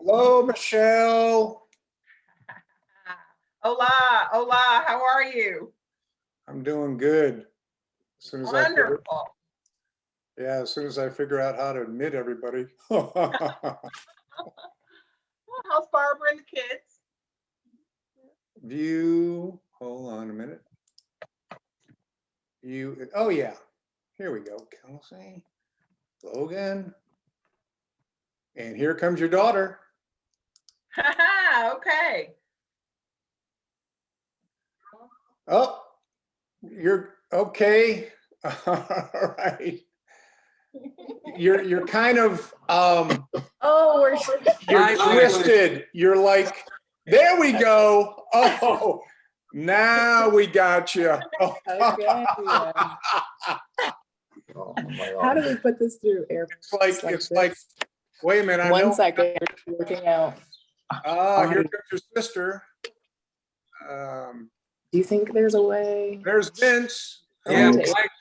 Hello, Michelle. Hola, hola, how are you? I'm doing good. As soon as Wonderful. as soon as I figure out how to admit everybody. Well, how's Barbara and the kids? View, hold on a minute. Oh yeah, here we go. Kelsey, Logan, and here comes your daughter. Okay. Oh, you're okay. All right. You're kind of you're twisted. You're like, there we go. Oh, now we got you. Oh. Okay. How do we put this through air? It's like, wait a minute. I One know. second, it's working out. Here comes your sister. Do you think there's a way? There's Vince. Yeah,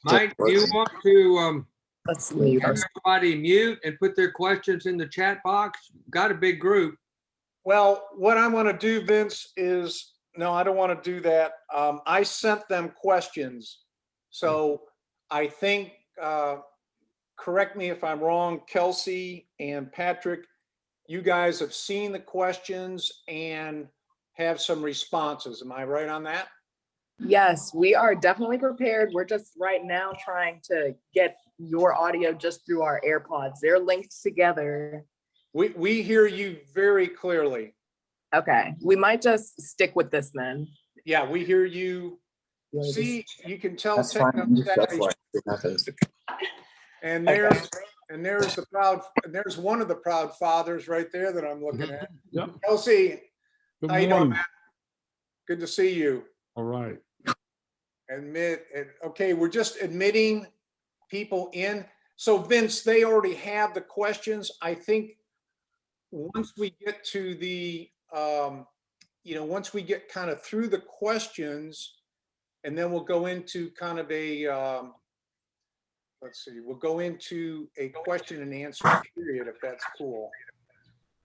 Mike, do you want to Let's leave. have everybody mute and put their questions in the chat box? Got a big group. Well, what I want to do, Vince, is, no, I don't want to do that. I sent them questions. So I think, correct me if I'm wrong, Kelsey and Patrick, you guys have seen the questions and have some responses. Am I right on that? Yes, we are definitely prepared. We're just right now trying to get your audio just through our AirPods. They're linked together. We hear you very clearly. Okay, we might just stick with this then. Yeah, we hear you. See, you can tell. That's fine. That's why it happens. And there's the proud, and there's one of the proud fathers right there that I'm looking at. Yep. Kelsey, Good how you doing, morning. man? Good to see you. All right. Okay, we're just admitting people in. So Vince, they already have the questions. I think once we get to the, once we get kind of through the questions, and then we'll go into kind of a, let's see, we'll go into a question and answer period, if that's cool.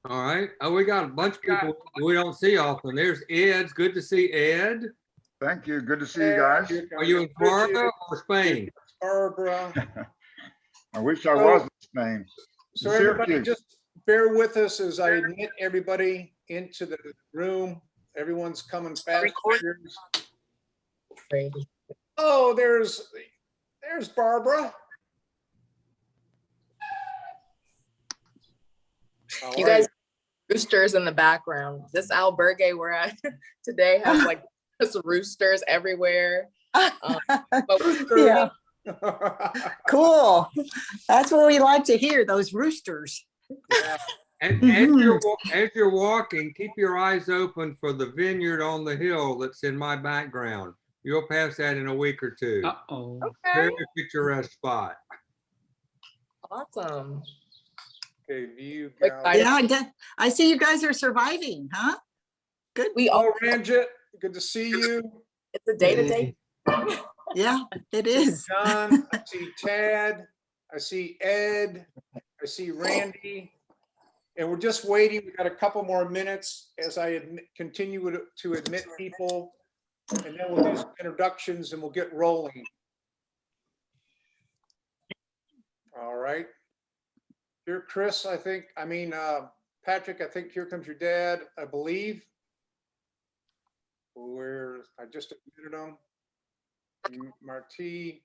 All right. Oh, we got a bunch of people we don't see often. There's Ed. It's good to see Ed. Thank you. Good to see you guys. Are you in Florida or Spain? Barbara. I wish I was in Spain. So everybody just bear with us as I admit everybody into the room. Everyone's coming fast. Oh, there's Barbara. You guys, roosters in the background. This albergue we're at today has like just roosters everywhere. Yeah. Cool. That's what we like to hear, those roosters. Yeah. And as you're walking, keep your eyes open for the vineyard on the hill that's in my background. You'll pass that in a week or two. Uh-oh. Okay. Very picturesque spot. Awesome. Okay, view. Yeah, I see you guys are surviving, huh? Good. We all Ranjit, good to see you. it's a day-to-day. Yeah, it is. John, I see Tad, I see Ed, I see Randy. And we're just waiting. We got a couple more minutes as I continue to admit people. And then we'll do some introductions and we'll get rolling. All right. Here, Chris, Patrick, I think here comes your dad, I believe. I just admitted him. Marty.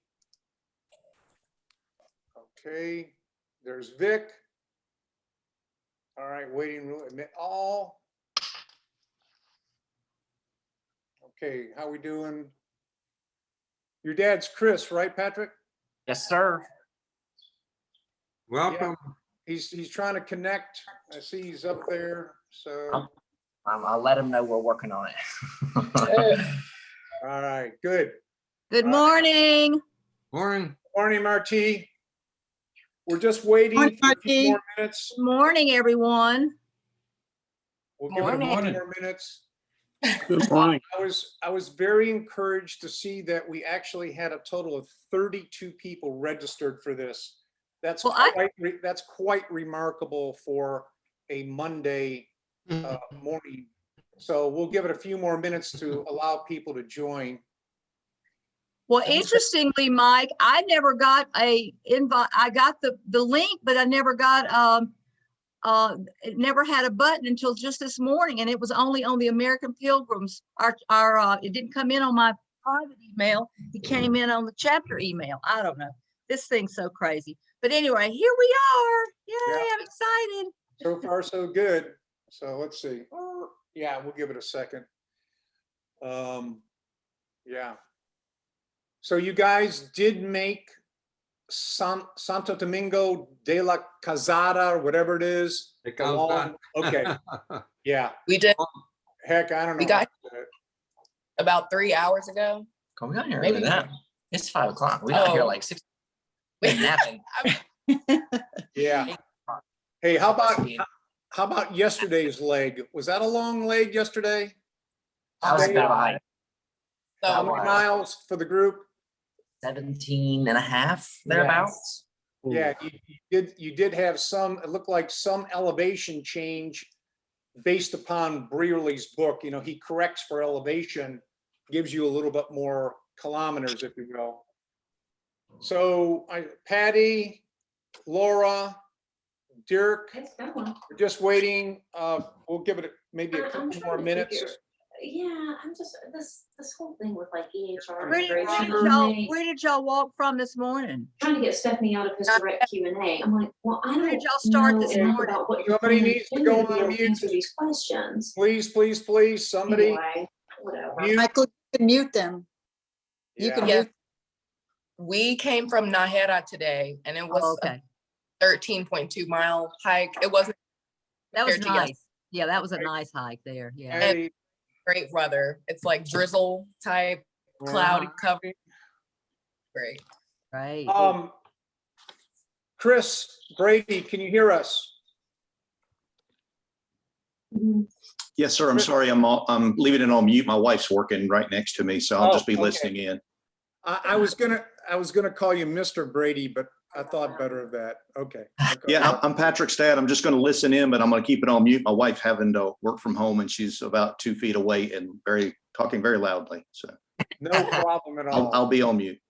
Okay. There's Vic. All right, waiting room, admit all. Okay, how we doing? Your dad's Chris, right, Patrick? Yes, sir. Welcome. Yeah. He's trying to connect. I see he's up there, so. I'll let him know we're working on it. All right, good. Good morning. Morning. Morning, Marty. We're just waiting Morning, for a few Marty. more minutes. Good morning, everyone. We'll give it a few Morning. more minutes. Good morning. I was very encouraged to see that we actually had a total of 32 people registered for this. That's Well, quite remarkable for a Monday morning. So we'll give it a few more minutes to allow people to join. Well, interestingly, Mike, I never got a invite. I got the link, but I never got, it never had a button until just this morning, and it was only on the American Pilgrims. It didn't come in on my private email. It came in on the chapter email. I don't know. This thing's so crazy. But anyway, here we are. Yay, Yeah. I'm excited. So far, so good. So let's see. Yeah, we'll give it a second. Yeah. So you guys did make Santo Domingo de la Casada, or whatever it is. De the long- Okay, yeah. We did Heck, I don't know. We got- how to do it. about 3 hours ago. Come we got here Maybe earlier than that. It's 5 o'clock. We got here Oh. like 6. Been napping. Yeah. Hey, how about yesterday's leg? Was that a long leg yesterday? That was a bit of a hike. How So many miles for the group? 17 and a half, thereabouts. Yeah, you did have some, it looked like some elevation change based upon Brearley's book. You know, he corrects for elevation, gives you a little bit more kilometers, if you will. So Patty, Laura, Dirk, we're just waiting. We'll give it maybe a couple more minutes. Yeah, I'm just, this whole thing with like EHR Where integration. where did y'all walk from this morning? Trying to get Stephanie out of his direct Q&A. I'm like, well, I Where don't did y'all start know this enough morning? about what you're Somebody planning needs to do go be on able to mute. answer these questions. Please, somebody. Anyway, whatever. Mute. Michael, you can mute them. You can Yeah. Yeah. mute. we came from Najera today, and it was Oh, a okay, 13.2-mile hike. It wasn't that was compared to nice. Yeah, that was a nice hike there. Yeah. Patty, great weather. It's like drizzle type, cloudy cover. Great. Right. Chris Brady, can you hear us? Mhm. Yes, sir. I'm sorry. I'm leaving it on mute. My wife's working right next to me, so I'll just be okay. listening in. I was gonna call you Mr. Brady, but I thought better of that. Okay. Yeah, I'm Patrick's dad. I'm just going to listen in, but I'm going to keep it on mute. My wife's having to work from home, and she's about 2 feet away and talking very loudly. So No problem at all. I'll be on mute.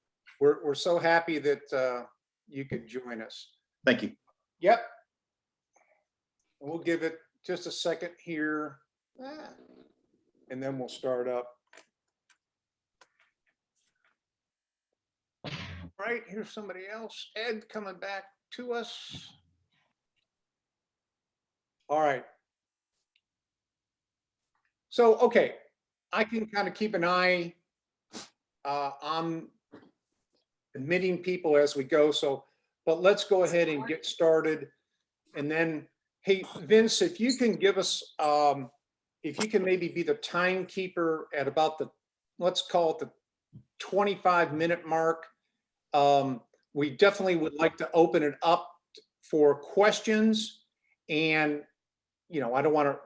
We're so happy that you could join us. Thank you. Yep. We'll give it just a second here, and then we'll start up. Right, here's somebody else. Ed coming back to us. All right. So, okay, I can kind of keep an eye on admitting people as we go. So, but let's go ahead and get started. And then, hey, Vince, if you can give us, if you can maybe be the timekeeper at about the, let's call it the 25-minute mark. We definitely would like to open it up for questions, and you know, I don't want to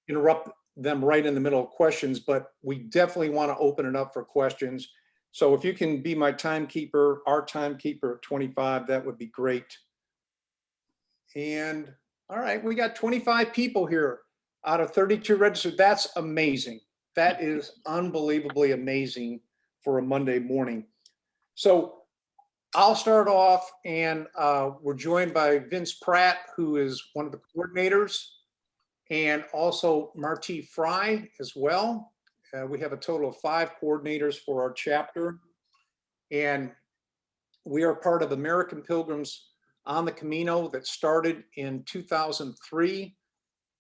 interrupt them right in the middle of questions, but we definitely want to open it up for questions. So if you can be my timekeeper, our timekeeper at 25, that would be great. And all right, we got 25 people here out of 32 registered. That's amazing. That is unbelievably amazing for a Monday morning. So I'll start off, and we're joined by Vince Pratt, who is one of the coordinators, and also Marty Fry as well. We have a total of 5 coordinators for our chapter, and we are part of American Pilgrims on the Camino that started in 2003.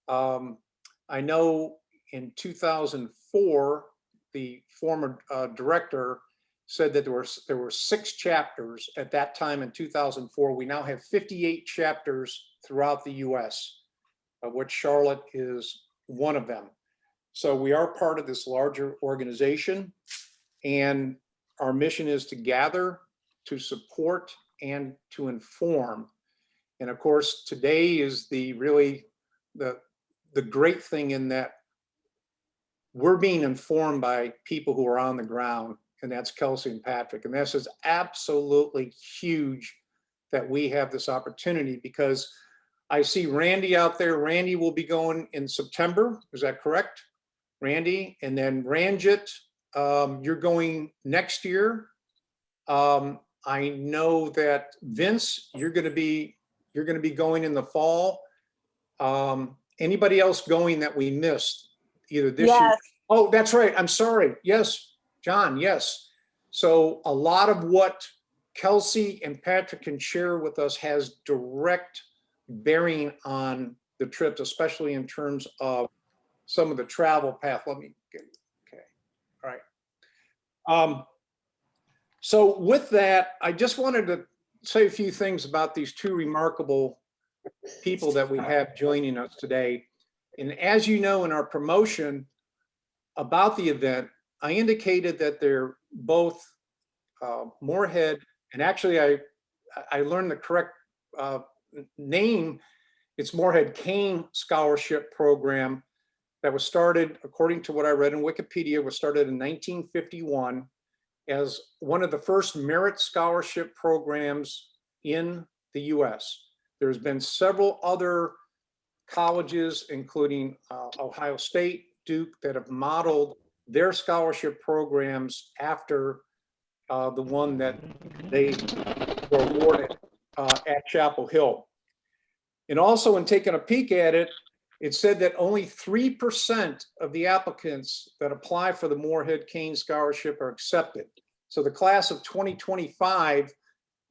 I know in 2004, the former director said that there were 6 chapters at that time in 2004. We now have 58 chapters throughout the US, of which Charlotte is one of them. So we are part of this larger organization, and our mission is to gather, to support, and to inform. And of course, today is the great thing in that we're being informed by people who are on the ground, and that's Kelsey and Patrick. And this is absolutely huge that we have this opportunity, because I see Randy out there. Randy will be going in September. Is that correct? Randy, and then Ranjit, you're going next year. I know that Vince, you're going to be going in the fall. Anybody else going that we missed either this year? Yes. Oh, that's right. I'm sorry. Yes, John. Yes. So a lot of what Kelsey and Patrick can share with us has direct bearing on the trips, especially in terms of some of the travel path. Let me get, okay. All right. So with that, I just wanted to say a few things about these two remarkable people that we have joining us today. And as you know, in our promotion about the event, I indicated that they're both Moorhead, and actually I learned the correct name. It's Moorhead Kane Scholarship Program that was started, according to what I read in Wikipedia, was started in 1951 as one of the first merit scholarship programs in the US. There's been several other colleges, including Ohio State, Duke, that have modeled their scholarship programs after the one that they were awarded at Chapel Hill. And also in taking a peek at it, it said that only 3% of the applicants that apply for the Moorhead Kane Scholarship are accepted. So the class of 2025,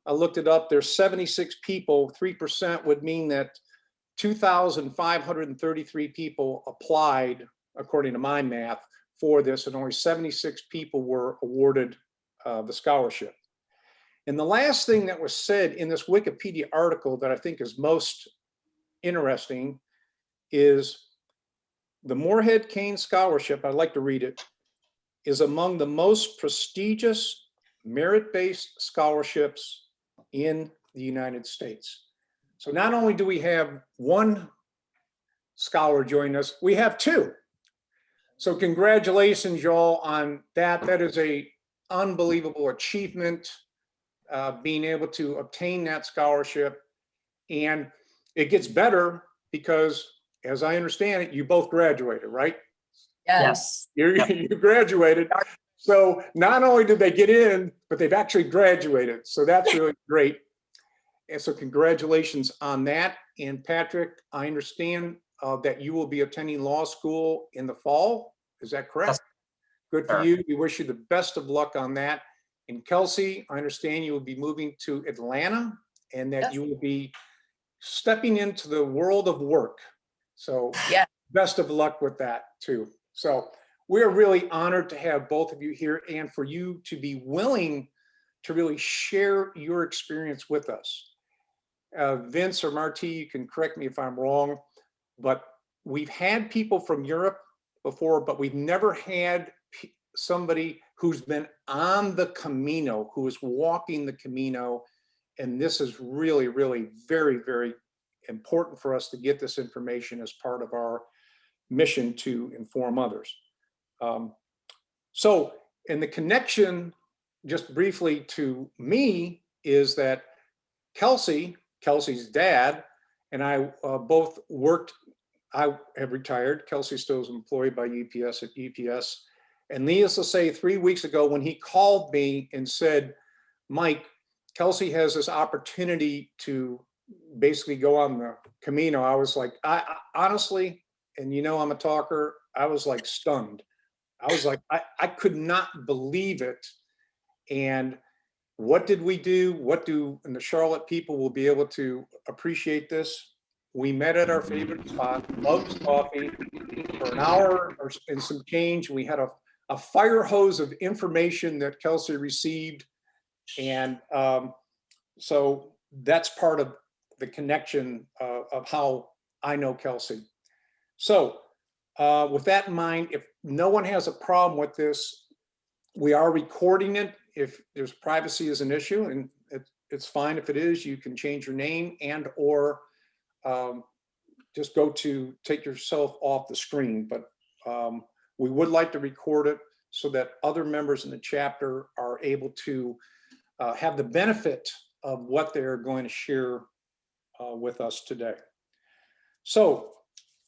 I looked it up, there's 76 people. 3% would mean that 2,533 people applied, according to my math, for this, and only 76 people were awarded the scholarship. And the last thing that was said in this Wikipedia article that I think is most interesting is the Moorhead Kane Scholarship, I'd like to read it, is among the most prestigious merit-based scholarships in the United States. So not only do we have one scholar join us, we have two. So congratulations, y'all, on that. That is a unbelievable achievement, being able to obtain that scholarship. And it gets better because, as I understand it, you both graduated, right? Yes. You graduated. So not only did they get in, but they've actually graduated. So that's really great. And so congratulations on that. And Patrick, I understand that you will be attending law school in the fall. Is that correct? Yes. Good for Sure. you. We wish you the best of luck on that. And Kelsey, I understand you will be moving to Atlanta and that Yes. you will be stepping into the world of work. So Yeah. best of luck with that too. So we're really honored to have both of you here and for you to be willing to really share your experience with us. Vince or Marty, you can correct me if I'm wrong, but we've had people from Europe before, but we've never had somebody who's been on the Camino, who is walking the Camino. And this is really, really very, very important for us to get this information as part of our mission to inform others. So, and the connection, just briefly to me, is that Kelsey's dad, and I both worked. I have retired. Kelsey still is employed by UPS at UPS. And needless to say, 3 weeks ago, when he called me and said, Mike, Kelsey has this opportunity to basically go on the Camino, I was like, I honestly, and you know I'm a talker, I was like stunned. I was like, I could not believe it. And what did we do? And the Charlotte people will be able to appreciate this. We met at our favorite spot, Love's Coffee, for an hour and some change. We had a fire hose of information that Kelsey received. And so that's part of the connection of how I know Kelsey. So with that in mind, if no one has a problem with this, we are recording it. If there's privacy is an issue, and it's fine if it is, you can change your name and or just go to take yourself off the screen. But we would like to record it so that other members in the chapter are able to have the benefit of what they're going to share with us today. So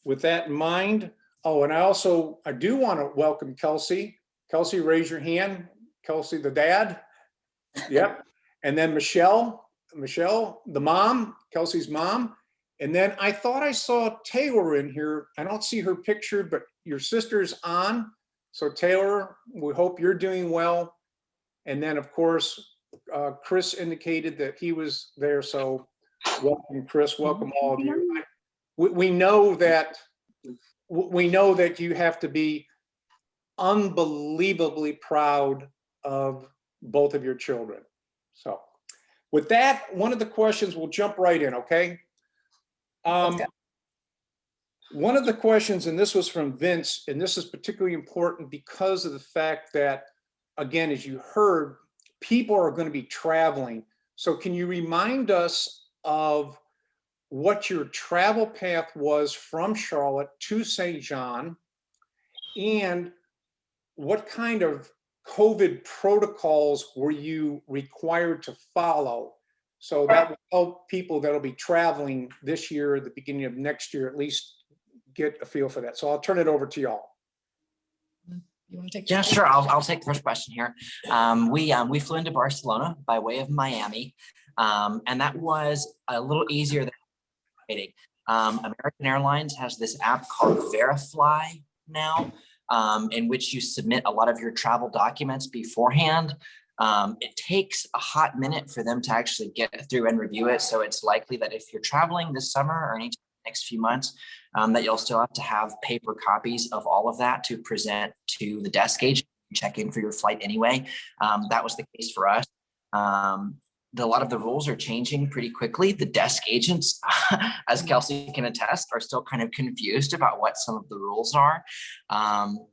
with that in mind, oh, and I do want to welcome Kelsey. Kelsey, raise your hand. Kelsey, the dad. Yep. And then Michelle, the mom, Kelsey's mom. And then I thought I saw Taylor in here. I don't see her pictured, but your sister's on. So Taylor, we hope you're doing well. And then, of course, Chris indicated that he was there. So welcome, Chris. Welcome all of you. We know that you have to be unbelievably proud of both of your children. So with that, one of the questions, we'll jump right in, okay? One of the questions, and this was from Vince, and this is particularly important because of the fact that, again, as you heard, people are going to be traveling. So can you remind us of what your travel path was from Charlotte to St. John, and what kind of COVID protocols were you required to follow? So that will help people that'll be traveling this year, at the beginning of next year, at least get a feel for that. So I'll turn it over to y'all. You want to take? Yeah, sure. I'll take the first question here. We flew into Barcelona by way of Miami, and that was a little easier than anticipated. American Airlines has this app called Verifly now, in which you submit a lot of your travel documents beforehand. It takes a hot minute for them to actually get through and review it. So it's likely that if you're traveling this summer or any next few months, that you'll still have to have paper copies of all of that to present to the desk agent, check in for your flight anyway. That was the case for us. A lot of the rules are changing pretty quickly. The desk agents, as Kelsey can attest, are still kind of confused about what some of the rules are.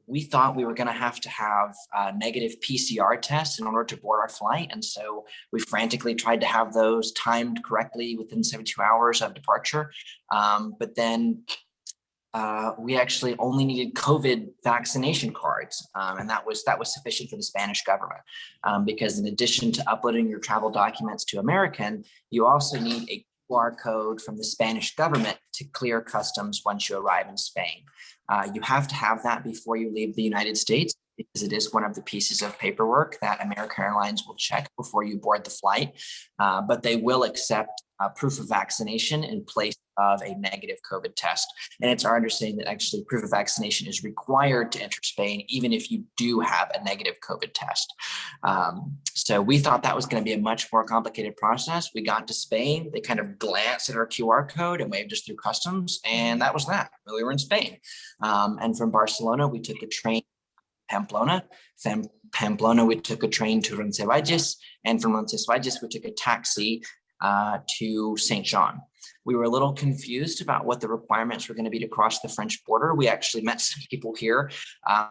We thought we were going to have negative PCR tests in order to board our flight. And so we frantically tried to have those timed correctly within 72 hours of departure. But then we actually only needed COVID vaccination cards, and that was sufficient for the Spanish government, because in addition to uploading your travel documents to American, you also need a QR code from the Spanish government to clear customs once you arrive in Spain. You have to have that before you leave the United States, because it is one of the pieces of paperwork that American Airlines will check before you board the flight, but they will accept proof of vaccination in place of a negative COVID test. And it's our understanding that actually proof of vaccination is required to enter Spain, even if you do have a negative COVID test. So we thought that was going to be a much more complicated process. We got to Spain, they kind of glanced at our QR code and waved us through customs, and that was that. We were in Spain. And from Barcelona, we took a train to Pamplona. From Pamplona, we took a train to Roncesvalles, and from Roncesvalles, we took a taxi to St. John. We were a little confused about what the requirements were going to be to cross the French border. We actually met some people here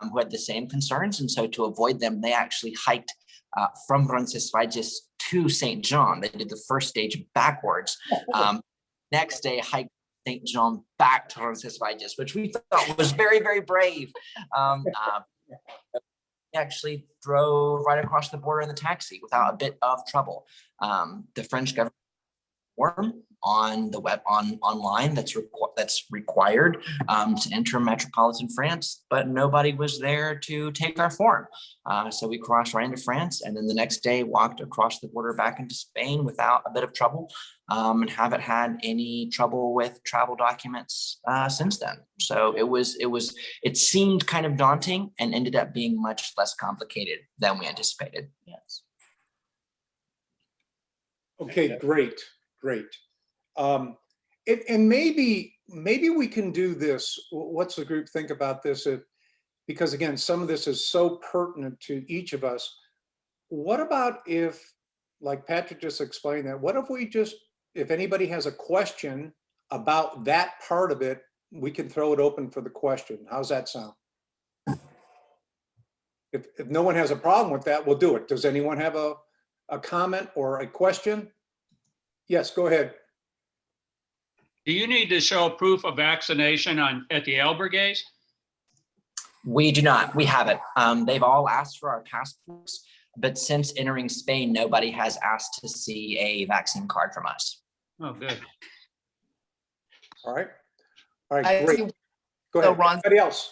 who had the same concerns. And so to avoid them, they actually hiked from Roncesvalles to St. John. They did the first stage backwards. Next day, hiked St. John back to Roncesvalles, which we thought was very, very brave. We actually drove right across the border in the taxi without a bit of trouble. The French government form on the web online that's required to enter metropolitan France, but nobody was there to take our form. So we crossed right into France, and then the next day walked across the border back into Spain without a bit of trouble, and haven't had any trouble with travel documents since then. So it seemed kind of daunting and ended up being much less complicated than we anticipated. Yes. Okay, great. And maybe we can do this. What's the group think about this? Because again, some of this is so pertinent to each of us. What about if, like Patrick just explained that, what if we just, if anybody has a question about that part of it, we can throw it open for the question. How's that sound? If no one has a problem with that, we'll do it. Does anyone have a comment or a question? Yes, go ahead. Do you need to show proof of vaccination at the albergues? We do not. We haven't. They've all asked for our passports, but since entering Spain, nobody has asked to see a vaccine card from us. Oh, good. All right. All right, I great. see- Go so ahead. Ron- Anybody else?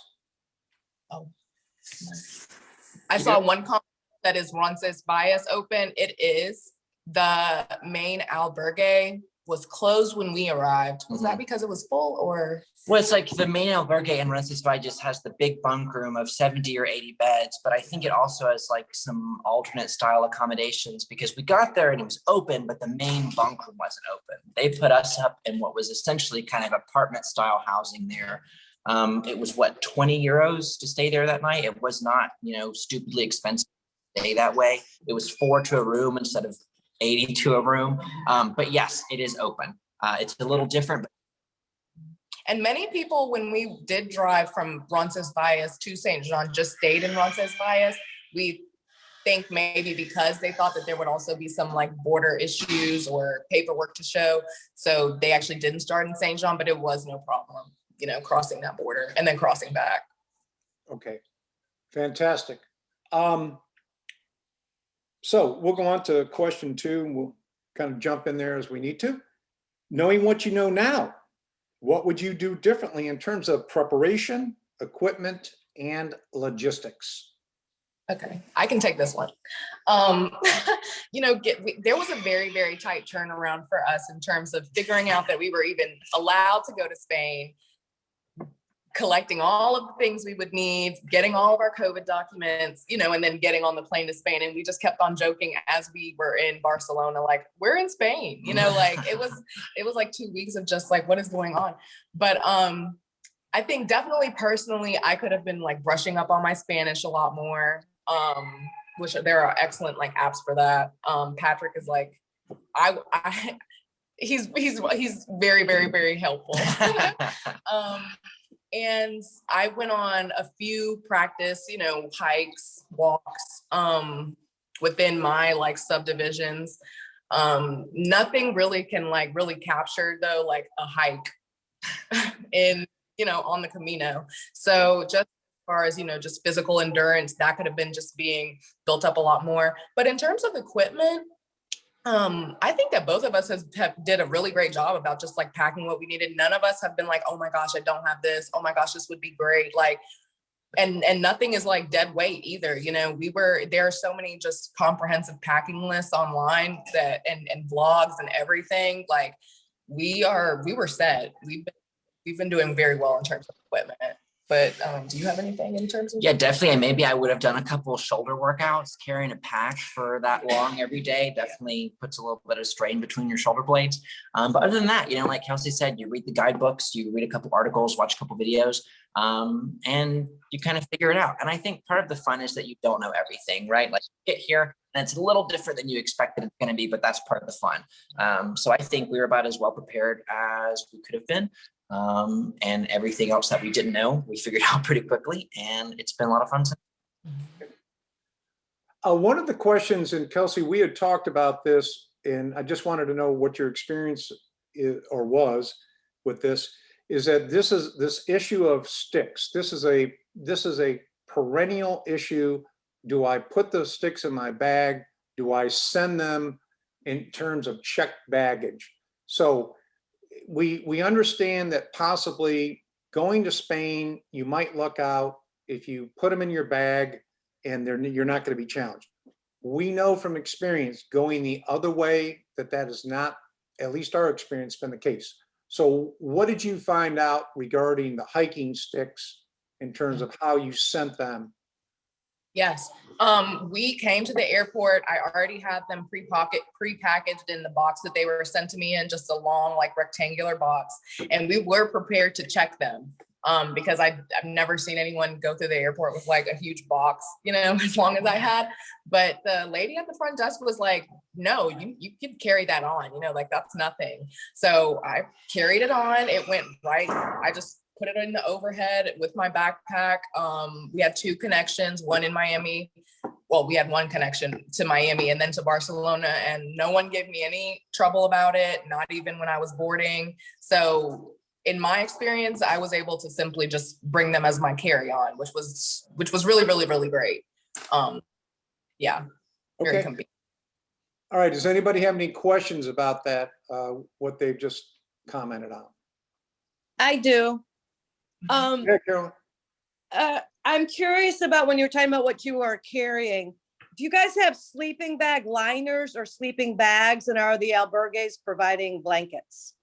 I You saw good? one comment that is Roncesvalles open. It is. The main albergue was closed when we arrived. Was that because it was full or? Well, it's like the main albergue in Roncesvalles just has the big bunk room of 70 or 80 beds, but I think it also has like some alternate style accommodations because we got there and it was open, but the main bunk room wasn't open. They put us up in what was essentially kind of apartment style housing there. It was what, 20 euros to stay there that night. It was not, stupidly expensive to stay that way. It was 4 to a room instead of 80 to a room. But yes, it is open. It's a little different. And many people, when we did drive from Roncesvalles to St. Jean, just stayed in Roncesvalles. We think maybe because they thought that there would also be some like border issues or paperwork to show. So they actually didn't start in St. Jean, but it was no problem, crossing that border and then crossing back. Okay, fantastic. So we'll go on to question 2, and we'll kind of jump in there as we need to. Knowing what you know now, what would you do differently in terms of preparation, equipment, and logistics? Okay, I can take this one. There was a very, very tight turnaround for us in terms of figuring out that we were even allowed to go to Spain, collecting all of the things we would need, getting all of our COVID documents, and then getting on the plane to Spain. And we just kept on joking as we were in Barcelona, like, we're in Spain, like it was like 2 weeks of just like, what is going on? But I think definitely personally, I could have been like brushing up on my Spanish a lot more, which there are excellent like apps for that. Patrick is like, he's very, very, very helpful. And I went on a few practice, hikes, walks, within my like subdivisions. Nothing really can like really capture though, like a hike in, on the Camino. So just as far as, just physical endurance, that could have been just being built up a lot more. But in terms of equipment, I think that both of us have did a really great job about just like packing what we needed. None of us have been like, oh my gosh, I don't have this. Oh my gosh, this would be great. Like, and nothing is like dead weight either. There are so many just comprehensive packing lists online that, and vlogs and everything. Like we were set. We've been doing very well in terms of equipment. But do you have anything in terms of? Yeah, definitely. And maybe I would have done a couple of shoulder workouts. Carrying a pack for that long every day definitely puts a little bit of strain between your shoulder blades. But other than that, like Kesley said, you read the guidebooks, you read a couple articles, watch a couple videos, and you kind of figure it out. And I think part of the fun is that you don't know everything, right? Like you get here and it's a little different than you expected it's going to be, but that's part of the fun. So I think we were about as well prepared as we could have been. And everything else that we didn't know, we figured out pretty quickly, and it's been a lot of fun. One of the questions, and Kelsey, we had talked about this, and I just wanted to know what your experience was with this, is that this issue of sticks. This is a perennial issue. Do I put the sticks in my bag? Do I send them in terms of checked baggage? So we understand that possibly going to Spain, you might luck out if you put them in your bag and you're not going to be challenged. We know from experience going the other way that is not, at least our experience, been the case. So what did you find out regarding the hiking sticks in terms of how you sent them? Yes, we came to the airport. I already had them pre-packaged in the box that they were sent to me in, just a long, like rectangular box. And we were prepared to check them because I've never seen anyone go through the airport with like a huge box, as long as I had. But the lady at the front desk was like, no, you can carry that on, like that's nothing. So I carried it on. It went right. I just put it in the overhead with my backpack. We had 2 connections, one in Miami. Well, we had one connection to Miami and then to Barcelona, and no one gave me any trouble about it, not even when I was boarding. So in my experience, I was able to simply just bring them as my carry-on, which was really, really, really great. Yeah, very Okay. convenient. All right, does anybody have any questions about that, what they've just commented on? I do. Yeah, Carolyn. I'm curious about when you're talking about what you are carrying. Do you guys have sleeping bag liners or sleeping bags, and are the albergues providing blankets?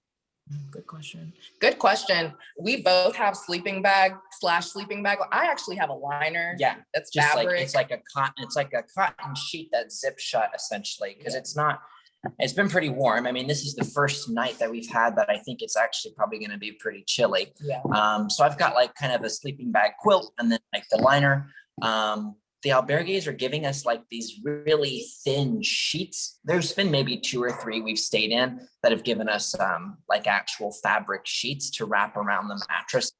Good question. Good question. We both have sleeping bag / sleeping bag. I actually have a liner. Yeah, That's just like, fabric. it's like a cotton sheet that zips shut essentially, because it's been pretty warm. I mean, this is the first night that we've had that I think it's actually probably going to be pretty chilly. Yeah. So I've got like kind of a sleeping bag quilt and then like the liner. The albergues are giving us like these really thin sheets. There's been maybe 2 or 3 we've stayed in that have given us like actual fabric sheets to wrap around the mattress.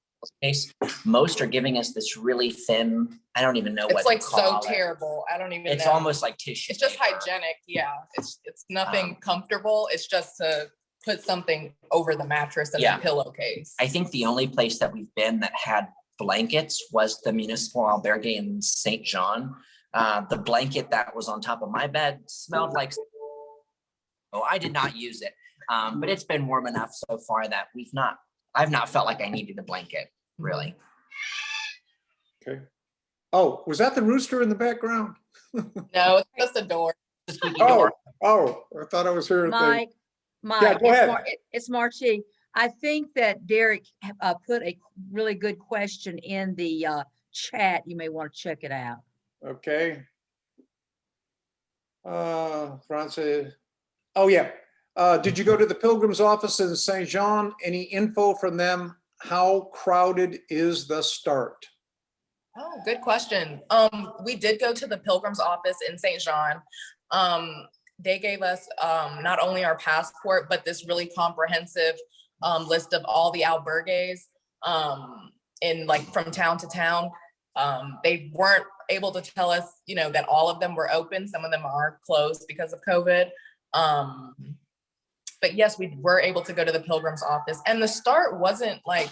Most are giving us this really thin, I don't even know what It's to like call so it. terrible. I don't even It's know. almost like tissue. It's just paper. hygienic. Yeah. It's nothing comfortable. It's just to put something over the mattress and Yeah. the pillowcase. I think the only place that we've been that had blankets was the municipal albergue in St. John. The blanket that was on top of my bed smelled like, oh, I did not use it. But it's been warm enough so far that I've not felt like I needed a blanket, really. Okay. Oh, was that the rooster in the background? No, it's just a door. The squeaky Oh, door. I thought I was hearing. Mike, Yeah, go ahead. It's Marcie. I think that Derek put a really good question in the chat. You may want to check it out. Okay. Ron said, oh yeah. Did you go to the Pilgrim's office in St. John? Any info from them? How crowded is the start? Oh, good question. We did go to the Pilgrim's office in St. John. They gave us not only our passport, but this really comprehensive list of all the albergues in like from town to town. They weren't able to tell us, that all of them were open. Some of them are closed because of COVID. But yes, we were able to go to the Pilgrim's office, and the start wasn't like,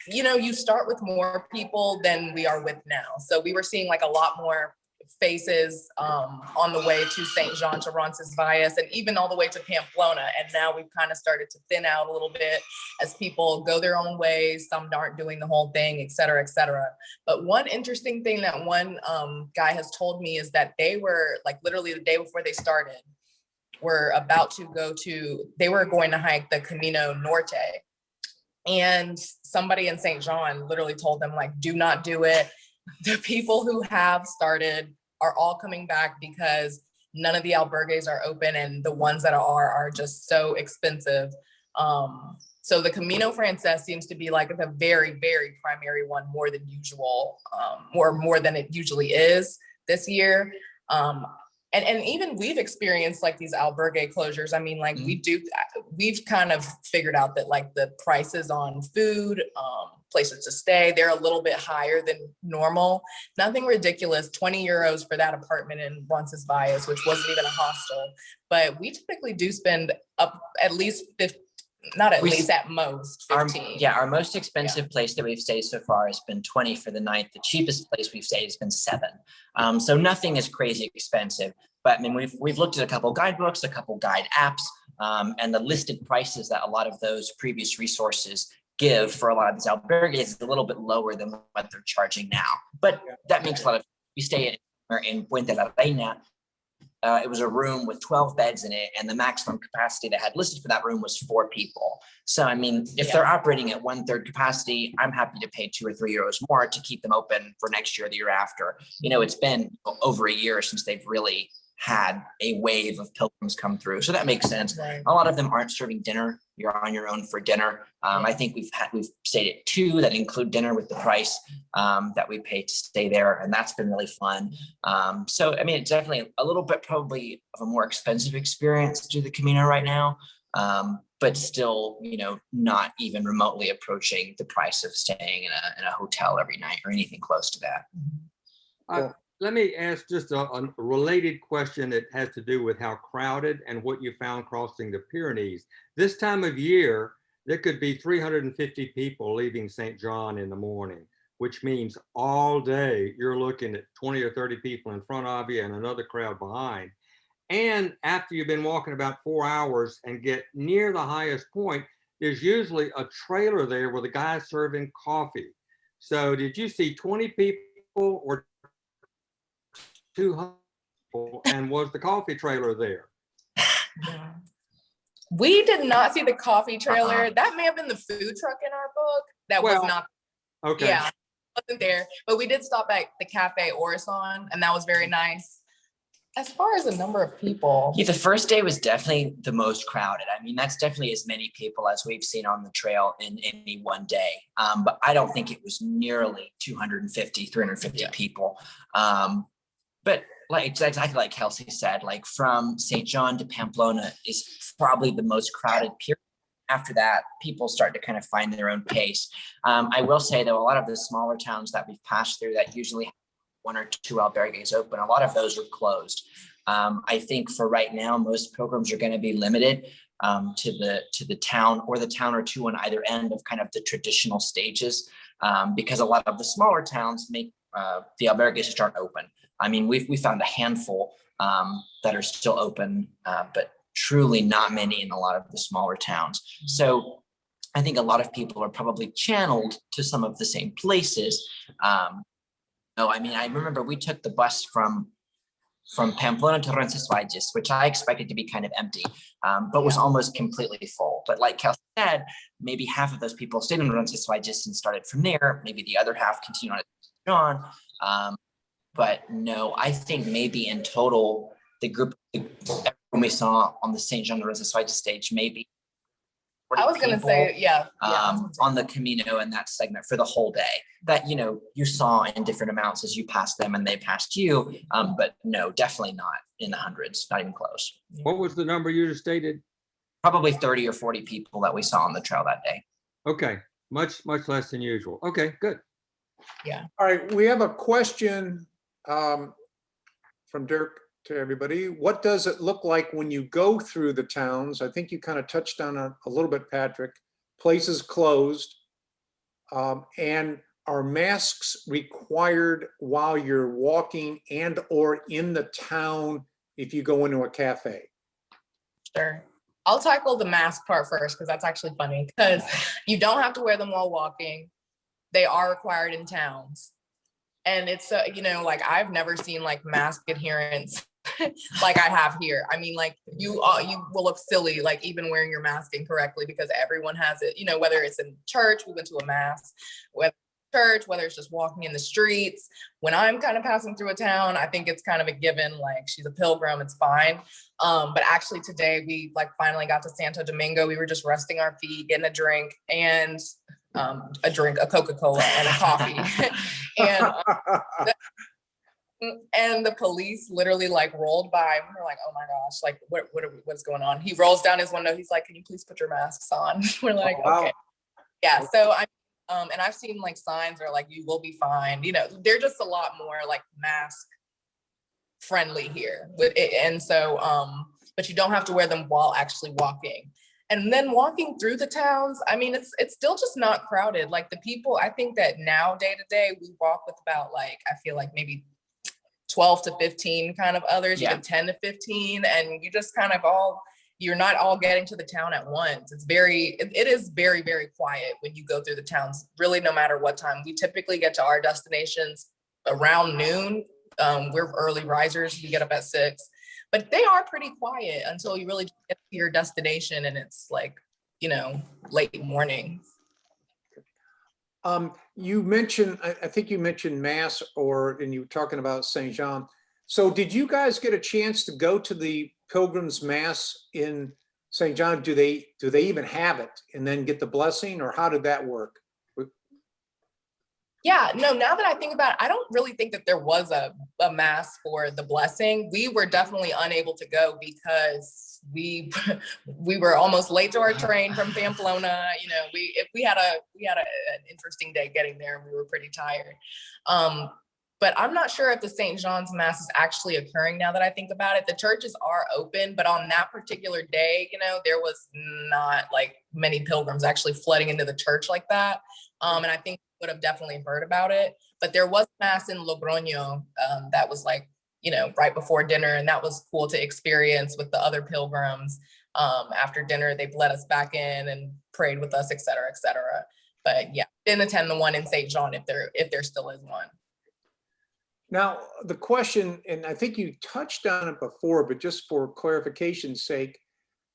you start with more people than we are with now. So we were seeing like a lot more faces on the way to St. John to Roncesvalles, and even all the way to Pamplona. And now we've kind of started to thin out a little bit as people go their own ways. Some aren't doing the whole thing, et cetera, et cetera. But one interesting thing that one guy has told me is that they were like literally the day before they started, they were going to hike the Camino Norte. And somebody in St. John literally told them, like, do not do it. The people who have started are all coming back because none of the albergues are open, and the ones that are just so expensive. So the Camino Frances seems to be like the very, very primary one, more than usual, or more than it usually is this year. And even we've experienced like these albergue closures. I mean, like we've kind of figured out that like the prices on food, places to stay, they're a little bit higher than normal. Nothing ridiculous, 20 euros for that apartment in Roncesvalles, which wasn't even a hostel. But we typically do spend up at least 50, not at least, at most 15. Our most expensive place that we've stayed so far has been 20 for the night. The cheapest place we've stayed has been 7. So nothing is crazy expensive. But I mean, we've looked at a couple guidebooks, a couple guide apps, and the listed prices that a lot of those previous resources give for a lot of these albergues is a little bit lower than what they're charging now. But that makes a lot of. We stay in Puente La Reina. It was a room with 12 beds in it, and the maximum capacity they had listed for that room was 4 people. So, I mean, if they're operating at 1/3 capacity, I'm happy to pay 2 or 3 euros more to keep them open for next year or the year after. It's been over a year since they've really had a wave of pilgrims come through. So that makes sense. Right. A lot of them aren't serving dinner. You're on your own for dinner. I think we've stayed at 2 that include dinner with the price that we pay to stay there. And that's been really fun. So, I mean, it's definitely a little bit probably of a more expensive experience to do the Camino right now. But still, not even remotely approaching the price of staying in a hotel every night or anything close to that. Let me ask just a related question that has to do with how crowded and what you found crossing the Pyrenees. This time of year, there could be 350 people leaving St. John in the morning, which means all day you're looking at 20 or 30 people in front of you and another crowd behind. And after you've been walking about 4 hours and get near the highest point, there's usually a trailer there with a guy serving coffee. So did you see 20 people or 200 people, and was the coffee trailer there? We did not see the coffee trailer. That may have been the food truck in our book. That was not. Okay. Yeah, wasn't there. But we did stop at the Cafe Orison, and that was very nice. As far as the number of people. Yeah, the first day was definitely the most crowded. I mean, that's definitely as many people as we've seen on the trail in any one day. But I don't think it was nearly 250, 350 people. But like exactly like Kelsey said, like from St. John to Pamplona is probably the most crowded period. After that, people start to kind of find their own pace. I will say though, a lot of the smaller towns that we've passed through that usually have 1 or 2 albergues open, a lot of those are closed. I think for right now, most pilgrims are going to be limited to the town or the town or two on either end of kind of the traditional stages, because a lot of the smaller towns make the albergues just aren't open. I mean, we found a handful that are still open, but truly not many in a lot of the smaller towns. So I think a lot of people are probably channeled to some of the same places. No, I mean, I remember we took the bus from Pamplona to Roncesvalles, which I expected to be kind of empty, but was almost completely full. But like Kelsey said, maybe half of those people stayed in Roncesvalles and started from there. Maybe the other half continued on. But no, I think maybe in total, the group everyone we saw on the St. John de Roncesvalles stage, maybe I was going to say, yeah. On the Camino and that segment for the whole day that, you know, you saw in different amounts as you passed them and they passed you. But no, definitely not in the hundreds, not even close. What was the number you just stated? Probably 30 or 40 people that we saw on the trail that day. Okay, much less than usual. Okay, good. Yeah. All right, we have a question from Dirk to everybody. What does it look like when you go through the towns? I think you kind of touched on a little bit, Patrick. Places closed, and are masks required while you're walking and or in the town if you go into a cafe? Sure. I'll tackle the mask part first because that's actually funny because you don't have to wear them while walking. They are required in towns. And it's, you know, like I've never seen like mask adherence like I have here. I mean, like you will look silly, like even wearing your mask incorrectly because everyone has it, you know, whether it's in church, we went to a mass, whether church, whether it's just walking in the streets. When I'm kind of passing through a town, I think it's kind of a given, like she's a pilgrim, it's fine. But actually today we like finally got to Santo Domingo. We were just resting our feet, getting a drink and a Coca-Cola and a coffee. And the police literally like rolled by. We were like, oh my gosh, like what's going on? He rolls down his window. He's like, can you please put your masks on? We're like, Oh, wow. okay. Yeah, so and I've seen like signs that are like, you will be fine. You know, they're just a lot more like mask friendly here. And so, but you don't have to wear them while actually walking. And then walking through the towns, I mean, it's still just not crowded. Like the people, I think that now day to day, we walk with about like, I feel like maybe 12 to 15 kind of others, even 10 to 15. And you just kind of you're not all getting to the town at once. It is very, very quiet when you go through the towns, really, no matter what time. We typically get to our destinations around noon. We're early risers. We get up at 6. But they are pretty quiet until you really get to your destination and it's like, you know, late morning. You mentioned, I think you mentioned Mass and you were talking about St. John. So did you guys get a chance to go to the Pilgrim's Mass in St. John? Do they even have it and then get the blessing, or how did that work? Yeah, no, now that I think about it, I don't really think that there was a mass for the blessing. We were definitely unable to go because we were almost late to our train from Pamplona. You know, we had an interesting day getting there and we were pretty tired. But I'm not sure if the St. John's Mass is actually occurring now that I think about it. The churches are open, but on that particular day, you know, there was not like many pilgrims actually flooding into the church like that. And I think would have definitely heard about it, but there was Mass in Logroño that was like, you know, right before dinner, and that was cool to experience with the other pilgrims. After dinner, they've let us back in and prayed with us, et cetera, et cetera. But yeah, didn't attend the one in St. John if there still is one. Now, the question, and I think you touched on it before, but just for clarification's sake,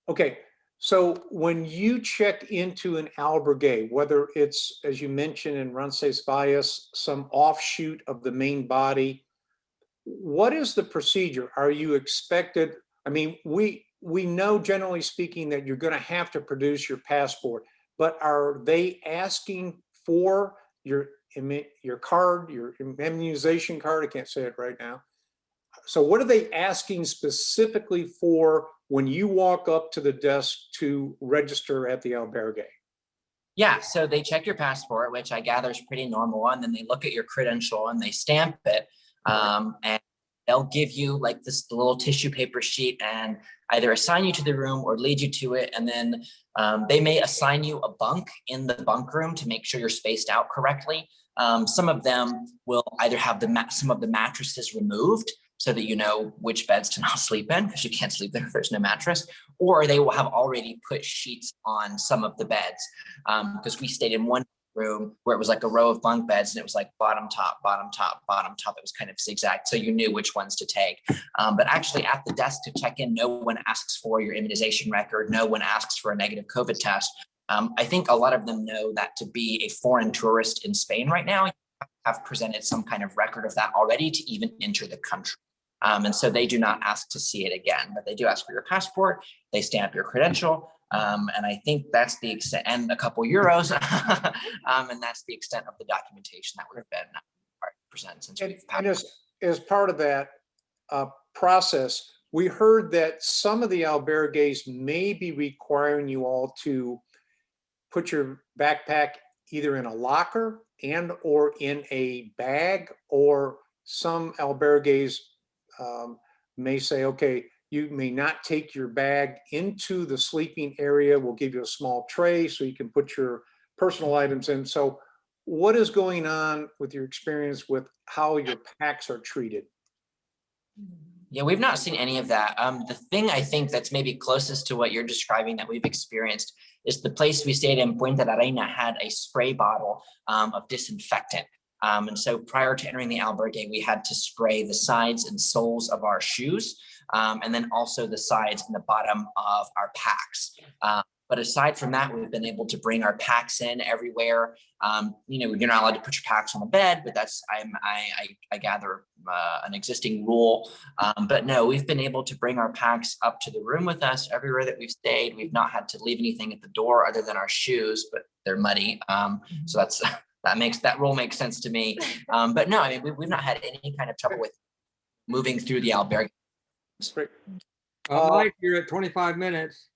okay, so when you check into an albergue, whether it's, as you mentioned in Roncesvalles, some offshoot of the main body, what is the procedure? Are you expected? I mean, we know, generally speaking, that you're going to have to produce your passport, but are they asking for your card, your immunization card? I can't say it right now. So what are they asking specifically for when you walk up to the desk to register at the albergue? Yeah, so they check your passport, which I gather is pretty normal, and then they look at your credential and they stamp it. And they'll give you like this little tissue paper sheet and either assign you to the room or lead you to it. And then they may assign you a bunk in the bunk room to make sure you're spaced out correctly. Some of them will either have some of the mattresses removed so that you know which beds to not sleep in, because you can't sleep there if there's no mattress, or they will have already put sheets on some of the beds. Because we stayed in one room where it was like a row of bunk beds and it was like bottom, top, bottom, top, bottom, top. It was kind of zigzag, so you knew which ones to take. But actually at the desk to check in, no one asks for your immunization record. No one asks for a negative COVID test. I think a lot of them know that to be a foreign tourist in Spain right now, you have presented some kind of record of that already to even enter the country. And so they do not ask to see it again, but they do ask for your passport. They stamp your credential. And I think that's the extent, and a couple euros. And that's the extent of the documentation that we've been presented since we've and as part of that process, we heard that some of the albergues may be requiring you all to put your backpack either in a locker and or in a bag, or some albergues may say, okay, you may not take your bag into the sleeping area. We'll give you a small tray so you can put your personal items in. So what is going on with your experience with how your packs are treated? Yeah, we've not seen any of that. The thing I think that's maybe closest to what you're describing that we've experienced is the place we stayed in, Puente de Arena, had a spray bottle of disinfectant. And so prior to entering the albergue, we had to spray the sides and soles of our shoes, and then also the sides and the bottom of our packs. But aside from that, we've been able to bring our packs in everywhere. You know, you're not allowed to put your packs on the bed, but that's, I gather, an existing rule. But no, we've been able to bring our packs up to the room with us everywhere that we've stayed. We've not had to leave anything at the door other than our shoes, but they're muddy. So that's that rule makes sense to me. But no, I mean, we've not had any kind of trouble with moving through the albergue. Great. Mike, you're at 25 minutes.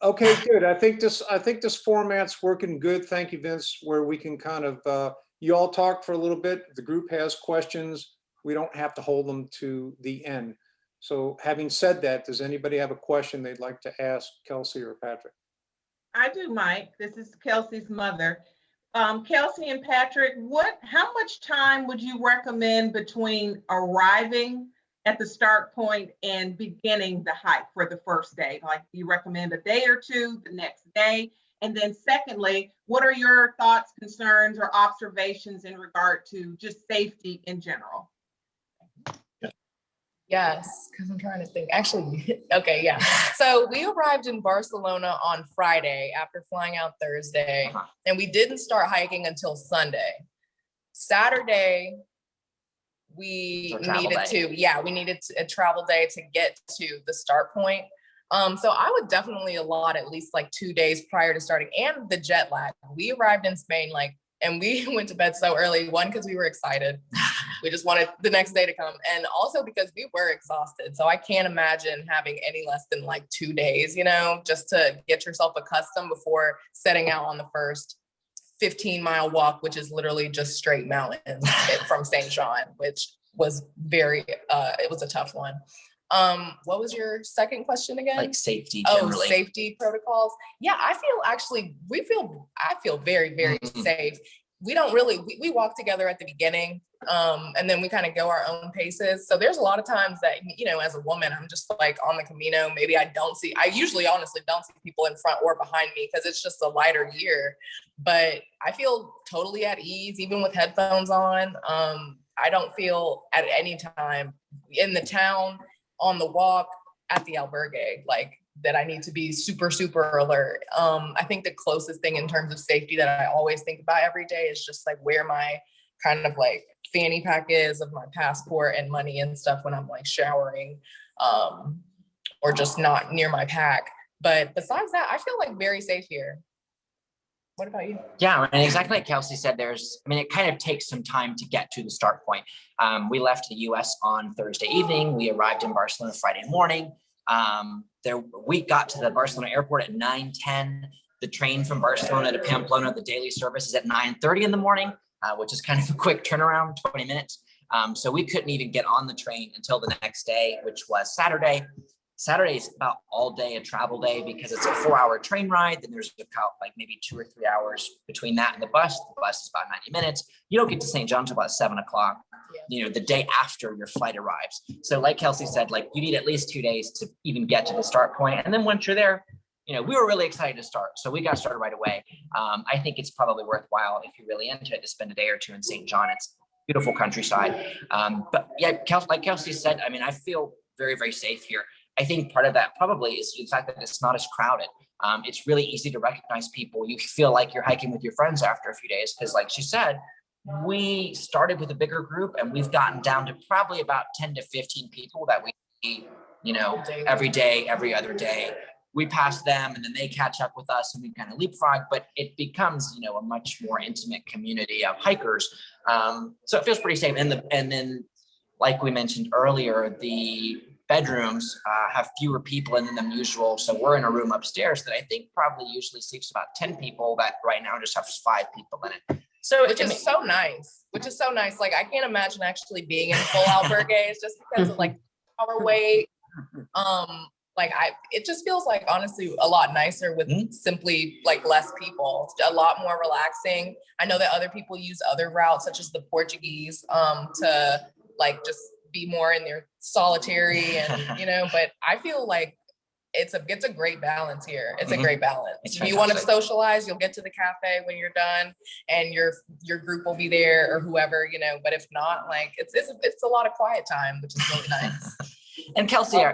Okay, good. I think this format's working good. Thank you, Vince, where we can kind of, you all talk for a little bit. If the group has questions, we don't have to hold them to the end. So having said that, does anybody have a question they'd like to ask Kelsey or Patrick? I do, Mike. This is Kelsey's mother. Kelsey and Patrick, how much time would you recommend between arriving at the start point and beginning the hike for the first day? Like, do you recommend a day or two, the next day? And then secondly, what are your thoughts, concerns, or observations in regard to just safety in general? Yes, because I'm trying to think. Actually, okay, yeah. So we arrived in Barcelona on Friday after flying out Thursday, and we didn't start hiking until Sunday. Saturday, we needed a travel day to get to the start point. So I would definitely allot at least like 2 days prior to starting, and the jet lag. We arrived in Spain and we went to bed so early, one, because we were excited. We just wanted the next day to come. And also because we were exhausted. So I can't imagine having any less than like 2 days, just to get yourself accustomed before setting out on the first 15-mile walk, which is literally just straight mountains from St. John, which was it was a tough one. What was your second question again? Like safety generally. Oh, safety protocols. Yeah, I feel very, very safe. we don't really, we walk together at the beginning, and then we kind of go our own paces. So there's a lot of times that, you know, as a woman, I'm just like on the Camino, maybe I usually honestly don't see people in front or behind me because it's just a lighter year, but I feel totally at ease, even with headphones on. I don't feel at any time in the town, on the walk, at the albergue, like that I need to be super, super alert. I think the closest thing in terms of safety that I always think about every day is just like where my kind of like fanny pack is of my passport and money and stuff when I'm like showering, or just not near my pack. But besides that, I feel like very safe here. What about you? Yeah, and exactly like Kelsey said, it kind of takes some time to get to the start point. We left the US on Thursday evening. We arrived in Barcelona Friday morning. We got to the Barcelona airport at 9:10. The train from Barcelona to Pamplona, the daily service is at 9:30 in the morning, which is kind of a quick turnaround, 20 minutes. So we couldn't even get on the train until the next day, which was Saturday. Saturday is about all day a travel day because it's a 4-hour train ride. Then there's about like maybe 2 or 3 hours between that and the bus. The bus is about 90 minutes. You don't get to St. John until about 7 o'clock, you know, the day after your flight arrives. So like Kelsey said, like you need at least 2 days to even get to the start point. And then once you're there, you know, we were really excited to start. So we got started right away. I think it's probably worthwhile if you're really into it to spend a day or two in St. John. It's beautiful countryside. But yeah, like Kelsey said, I mean, I feel very, very safe here. I think part of that probably is the fact that it's not as crowded. It's really easy to recognize people. You feel like you're hiking with your friends after a few days because like she said, we started with a bigger group and we've gotten down to probably about 10 to 15 people that we see, you know, every day, every other day. We pass them and then they catch up with us and we kind of leapfrog, but it becomes, you know, a much more intimate community of hikers. So it feels pretty safe. And then, like we mentioned earlier, the bedrooms have fewer people in them than usual. So we're in a room upstairs that I think probably usually sleeps about 10 people that right now just has 5 people in it. So Which is so nice. Like I can't imagine actually being in full albergues just because of like our weight. It just feels like honestly a lot nicer with simply like less people, a lot more relaxing. I know that other people use other routes such as the Portuguese to like just be more in their solitary and you know, but I feel like it's a great balance here. It's a great balance. If you want to socialize, you'll get to the cafe when you're done and your group will be there or whoever, you know, but if not, like it's a lot of quiet time, which is really nice. And Kelsey,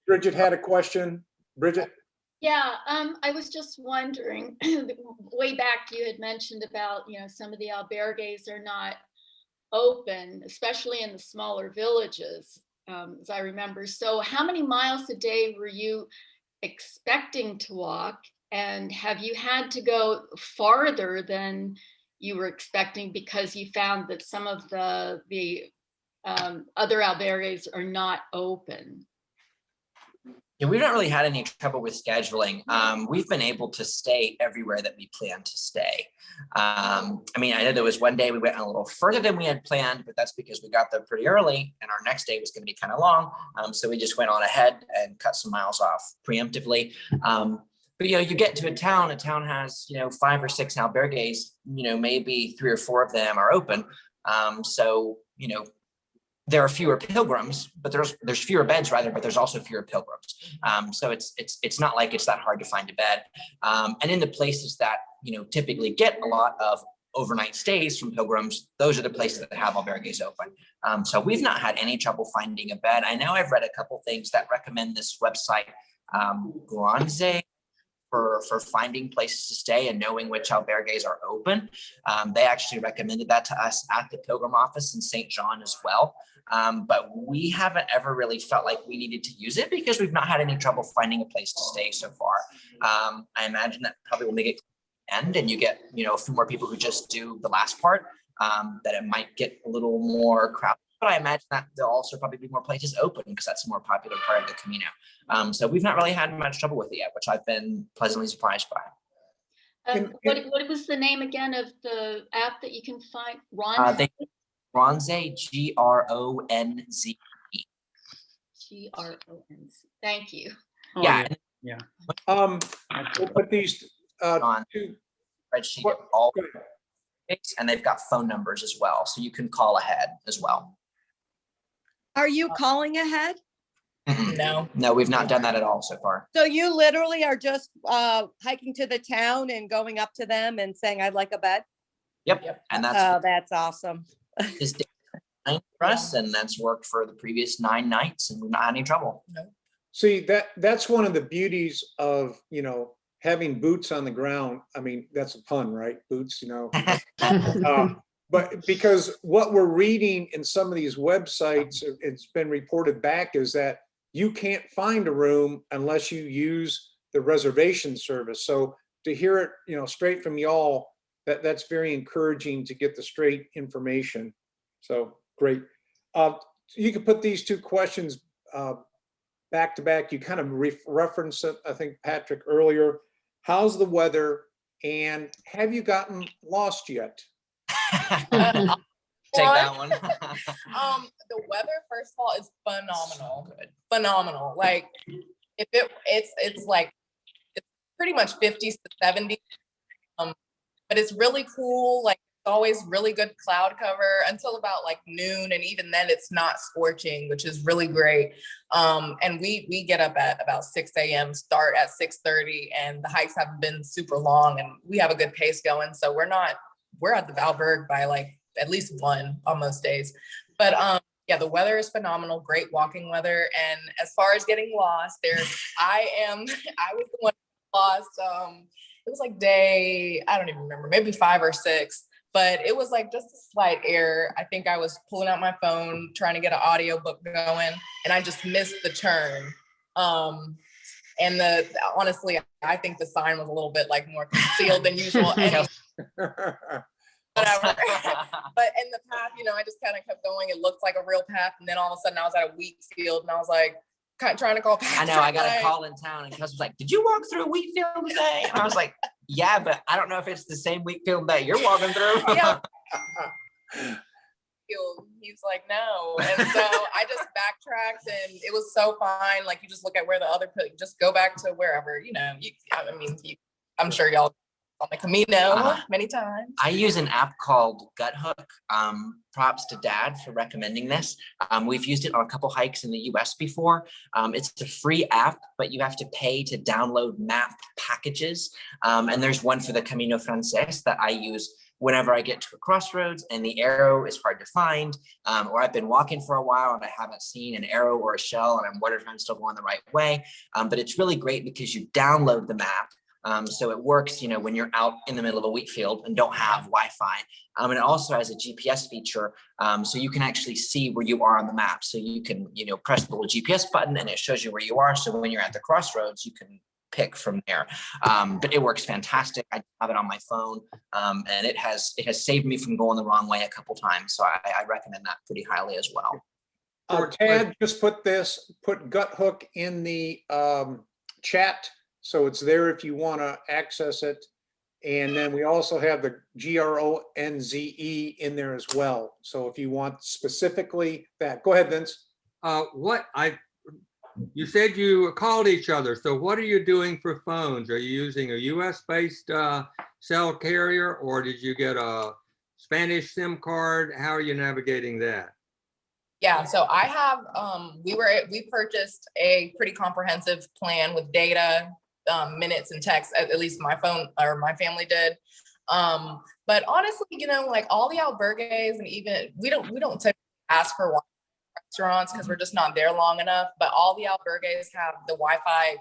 Bridget had a question. Bridget? Yeah, I was just wondering, way back you had mentioned about, you know, some of the albergues are not open, especially in the smaller villages, as I remember. So how many miles a day were you expecting to walk? And have you had to go farther than you were expecting because you found that some of the other albergues are not open? Yeah, we've not really had any trouble with scheduling. We've been able to stay everywhere that we plan to stay. I mean, I know there was one day we went a little further than we had planned, but that's because we got there pretty early and our next day was going to be kind of long. So we just went on ahead and cut some miles off preemptively. But, you know, you get to a town has, you know, 5 or 6 albergues, you know, maybe 3 or 4 of them are open. So, you know, there are fewer pilgrims, but there's fewer beds rather, but there's also fewer pilgrims. So it's not like it's that hard to find a bed. And in the places that, you know, typically get a lot of overnight stays from pilgrims, those are the places that have albergues open. So we've not had any trouble finding a bed. I know I've read a couple things that recommend this website, Guanze, for finding places to stay and knowing which albergues are open. They actually recommended that to us at the Pilgrim office in St. John as well. But we haven't ever really felt like we needed to use it because we've not had any trouble finding a place to stay so far. I imagine that probably will make it end and you get, you know, a few more people who just do the last part, that it might get a little more crowded. But I imagine that there'll also probably be more places open because that's a more popular part of the Camino. So we've not really had much trouble with it yet, which I've been pleasantly surprised by. What was the name again of the app that you can find? Gronze, Gronze. Gronze. Thank you. Oh, Yeah. Yeah. We'll put these two. Spreadsheet of all and they've got phone numbers as well, so you can call ahead as well. Are you calling ahead? No. No, we've not done that at all so far. So you literally are just hiking to the town and going up to them and saying, I'd like a bed? Yep. And Oh, that's awesome. is for us, and that's worked for the previous 9 nights, and we've not had any trouble. See, that's one of the beauties of, having boots on the ground. I mean, that's a pun, right? Boots, but because what we're reading in some of these websites, it's been reported back, is that you can't find a room unless you use the reservation service. So to hear it, straight from y'all, that's very encouraging to get the straight information. So great. You can put these two questions back to back. You kind of referenced it, I think, Patrick, earlier. How's the weather, and have you gotten lost yet? Take that one. The weather, first of all, is phenomenal. Phenomenal. Like it's like it's pretty much 50s to 70s. But it's really cool. Like it's always really good cloud cover until about like noon, and even then it's not scorching, which is really great. And we get up at about 6 a.m., start at 6:30, and the hikes haven't been super long, and we have a good pace going. So we're at the Valberg by like at least 1 on most days. But yeah, the weather is phenomenal, great walking weather. And as far as getting lost, I was the one lost. It was like day, I don't even remember, maybe 5 or 6, but it was like just a slight error. I think I was pulling out my phone, trying to get an audiobook going, and I just missed the turn. And honestly, I think the sign was a little bit like more concealed than usual. Whatever. But in the path, I just kind of kept going. It looked like a real path, and then all of a sudden I was at a wheat field, and I was like, trying to call Patrick. I know, I got a call in town, and Kesley was like, did you walk through a wheat field today? And I was like, yeah, but I don't know if it's the same wheat field that you're walking through. Yeah. He's like, no. And so I just backtracked, and it was so fine. Like, you just look at where the other, just go back to wherever, I'm sure y'all on the Camino many times. I use an app called Gut Hook. Props to Dad for recommending this. We've used it on a couple hikes in the US before. It's a free app, but you have to pay to download map packages. And there's one for the Camino Frances that I use whenever I get to a crossroads and the arrow is hard to find, or I've been walking for a while and I haven't seen an arrow or a shell, and I'm wondering if I'm still going the right way. But it's really great because you download the map. So it works, when you're out in the middle of a wheat field and don't have Wi-Fi. And it also has a GPS feature, so you can actually see where you are on the map. So you can, press the little GPS button and it shows you where you are. So when you're at the crossroads, you can pick from there. But it works fantastic. I have it on my phone, and it has saved me from going the wrong way a couple times. So I recommend that pretty highly as well. Tad, just put Gut Hook in the chat. So it's there if you want to access it. And then we also have the GRONZE in there as well. So if you want specifically that, go ahead, Vince. You said you called each other. So what are you doing for phones? Are you using a US-based cell carrier, or did you get a Spanish SIM card? How are you navigating that? Yeah, so I have, we purchased a pretty comprehensive plan with data, minutes and texts, at least my phone or my family did. But honestly, like all the albergues, and even we don't typically ask for restaurants because we're just not there long enough, but all the albergues have the Wi-Fi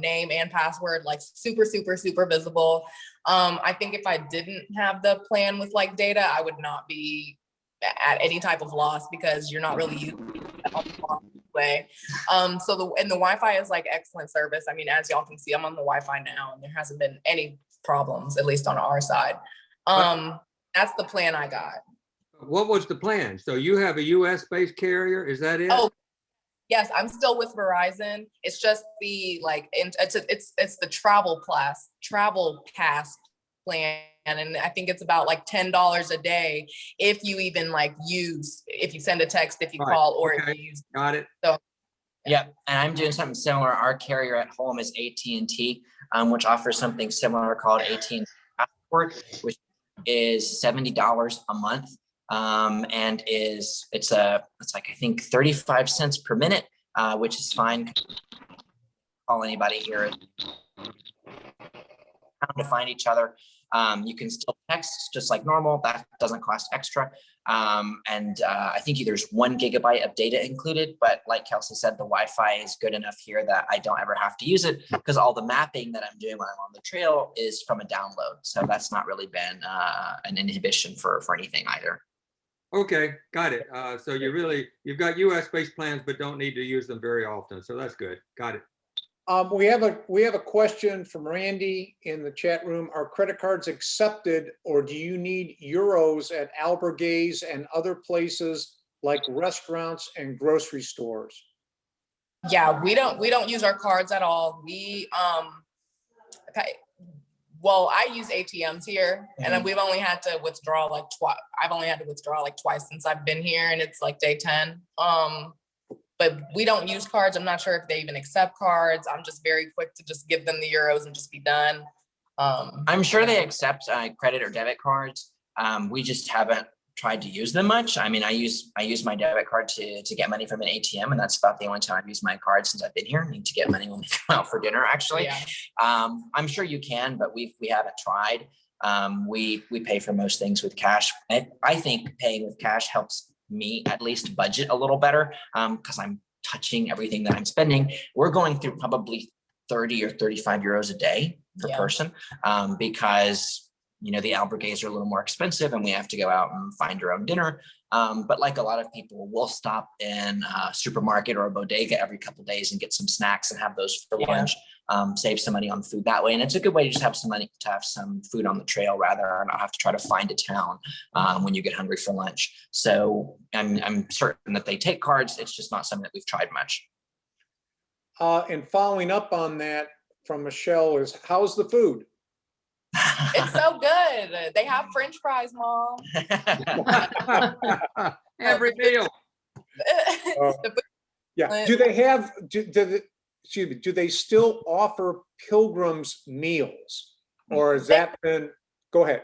name and password like super visible. I think if I didn't have the plan with like data, I would not be at any type of loss because you're not really using it way. So the Wi-Fi is like excellent service. I mean, as y'all can see, I'm on the Wi-Fi now and there hasn't been any problems, at least on our side. That's the plan I got. What was the plan? So you have a US-based carrier, is that it? Oh, yes, I'm still with Verizon. It's just the it's the travel pass plan, and I think it's about like $10 a day if you even if you send a text, if you call, or if you use. Got it. So yeah, and I'm doing something similar. Our carrier at home is AT&T, which offers something similar called AT&T Passport, which is $70 a month. And it's like, I think 35 cents per minute, which is fine. Call anybody here to find each other. You can still text just like normal. That doesn't cost extra. I think there's 1 gigabyte of data included, but like Kelsey said, the Wi-Fi is good enough here that I don't ever have to use it because all the mapping that I'm doing when I'm on the trail is from a download. So that's not really been an inhibition for anything either. Okay, got it. So you've got US-based plans, but don't need to use them very often. So that's good. Got it. We have a question from Randy in the chat room. Are credit cards accepted, or do you need euros at albergues and other places like restaurants and grocery stores? Yeah, we don't use our cards at all. We okay. Well, I use ATMs here, and then we've only had to withdraw like twice. I've only had to withdraw like twice since I've been here, and it's like day 10. But we don't use cards. I'm not sure if they even accept cards. I'm just very quick to just give them the euros and just be done. I'm sure they accept credit or debit cards. We just haven't tried to use them much. I mean, I use my debit card to get money from an ATM, and that's about the only time I've used my card since I've been here. I need to get money when we go out for dinner, actually. Yeah. I'm sure you can, but we haven't tried. We pay for most things with cash. I think paying with cash helps me at least budget a little better because I'm touching everything that I'm spending. We're going through probably 30 or 35 euros a day per person because the albergues are a little more expensive and we have to go out and find our own dinner. But like a lot of people, we'll stop in a supermarket or a bodega every couple of days and get some snacks and have those for lunch. Save some money on food that way. And it's a good way to just have some money to have some food on the trail rather than not have to try to find a town when you get hungry for lunch. So I'm certain that they take cards. It's just not something that we've tried much. And following up on that from Michelle is, how's the food? It's so good. They have French fries, Mom. Every meal. Yeah. Do they have? Do they still offer pilgrims meals, or has that been? Go ahead.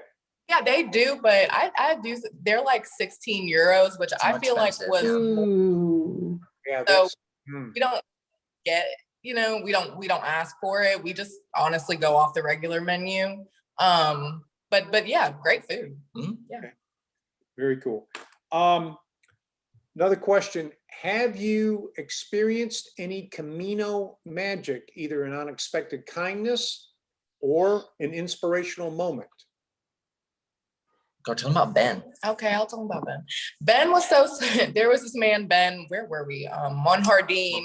Yeah, they do, but I do. They're like 16 euros, which I feel expensive. like was. Ooh. Yeah. So we don't get it. We don't ask for it. We just honestly go off the regular menu. But yeah, great food. Yeah. Okay. Very cool. Another question. Have you experienced any Camino magic, either an unexpected kindness or an inspirational moment? Go tell them about Ben. Okay, I'll tell them about Ben. Ben was there was this man, Ben, where were we? On Hardin,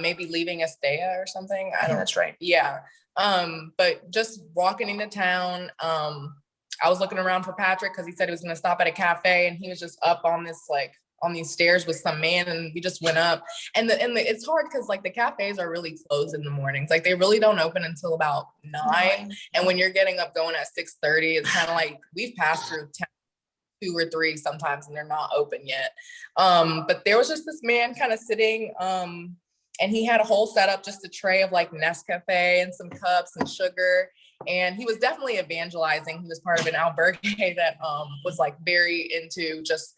maybe leaving Estea or something. I think that's right. Yeah. But just walking into town, I was looking around for Patrick because he said he was going to stop at a cafe, and he was just up on this on these stairs with some man, and we just went up. And it's hard because the cafes are really closed in the mornings. They really don't open until about 9. And when you're getting up going at 6:30, it's kind of like we've passed through 2 or 3 sometimes, and they're not open yet. But there was just this man kind of sitting. And he had a whole setup, just a tray of Nescafe and some cups and sugar. And he was definitely evangelizing. He was part of an albergue that was very into just,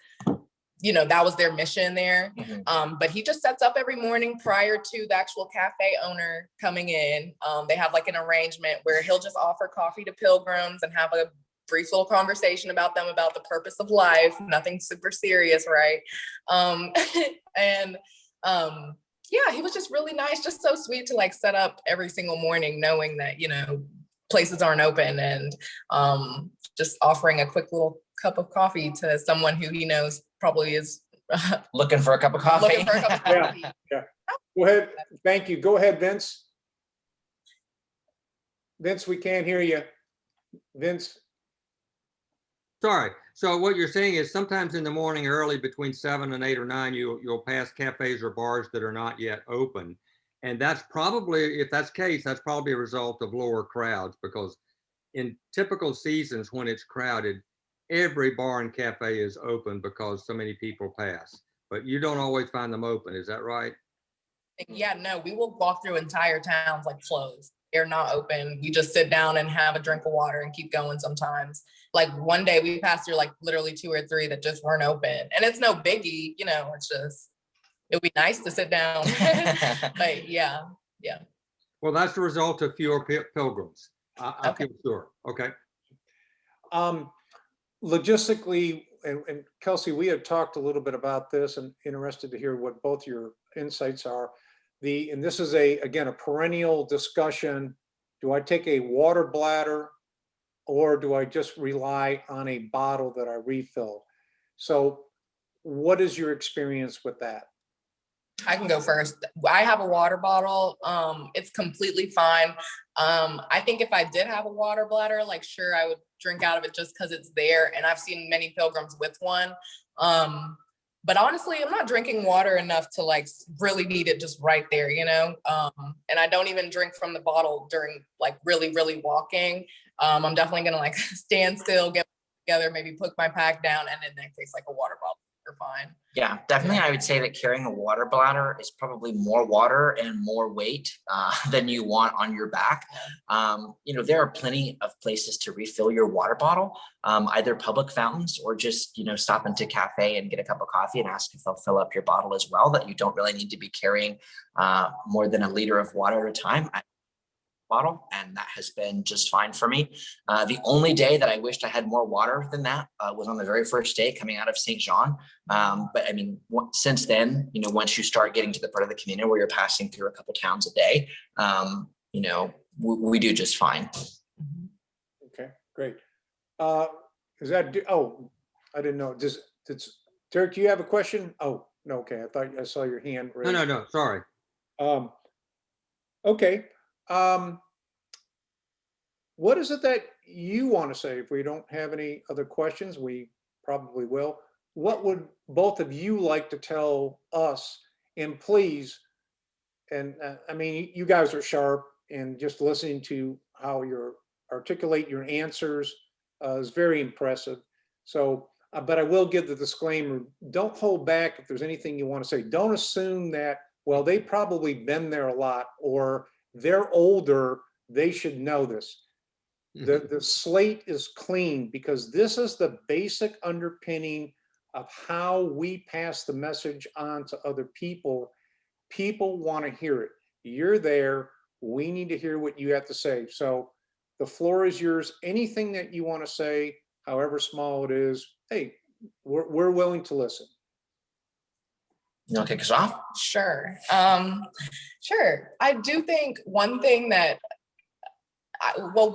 that was their mission there. But he just sets up every morning prior to the actual cafe owner coming in. They have an arrangement where he'll just offer coffee to pilgrims and have a brief little conversation about them, about the purpose of life, nothing super serious, right? Yeah, he was just really nice, just so sweet to set up every single morning, knowing that, places aren't open, and just offering a quick little cup of coffee to someone who he knows probably is looking for a cup of coffee. Looking for a cup of coffee. Yeah. Go ahead. Thank you. Go ahead, Vince. Vince, we can't hear you. Vince. Sorry. So what you're saying is sometimes in the morning early between 7 and 8 or 9, you'll pass cafes or bars that are not yet open. And that's probably, if that's the case, that's probably a result of lower crowds, because in typical seasons when it's crowded, every bar and cafe is open because so many people pass. But you don't always find them open. Is that right? Yeah, no, we will walk through entire towns closed. they're not open. We just sit down and have a drink of water and keep going sometimes. Like one day we passed through like literally 2 or 3 that just weren't open. And it's no biggie, you know, it's just, it'd be nice to sit down. But yeah. Well, that's the result of fewer pilgrims. I Okay. feel sure. Okay. Logistically, and Kelsey, we had talked a little bit about this and interested to hear what both your insights are. And this is again, a perennial discussion. Do I take a water bladder or do I just rely on a bottle that I refill? So what is your experience with that? I can go first. I have a water bottle. It's completely fine. I think if I did have a water bladder, like sure, I would drink out of it just because it's there. And I've seen many pilgrims with one. But honestly, I'm not drinking water enough to like really need it just right there, you know? And I don't even drink from the bottle during like really, really walking. I'm definitely gonna like stand still, get together, maybe put my pack down, and in that case, like a water bottle, you're fine. Yeah, definitely. I would say that carrying a water bladder is probably more water and more weight than you want on your back. You know, there are plenty of places to refill your water bottle, either public fountains or just, you know, stop into a cafe and get a cup of coffee and ask if they'll fill up your bottle as well, that you don't really need to be carrying more than a liter of water at a time. Bottle, and that has been just fine for me. The only day that I wished I had more water than that was on the very first day coming out of St. John. But I mean, since then, you know, once you start getting to the part of the community where you're passing through a couple towns a day, you know, we do just fine. Okay, great. Is that, I didn't know. Derek, do you have a question? Oh, no, okay. I thought I saw your hand raised. No, sorry. Okay. What is it that you want to say? If we don't have any other questions, we probably will. What would both of you like to tell us? And please, and I mean, you guys are sharp, and just listening to how you articulate your answers is very impressive. So, but I will give the disclaimer, don't hold back if there's anything you want to say. Don't assume that, well, they've probably been there a lot, or they're older, they should know this. The slate is clean, because this is the basic underpinning of how we pass the message on to other people. People want to hear it. You're there. We need to hear what you have to say. So the floor is yours. Anything that you want to say, however small it is, hey, we're willing to listen. You want to kick us off? Sure. Sure. I do think one thing that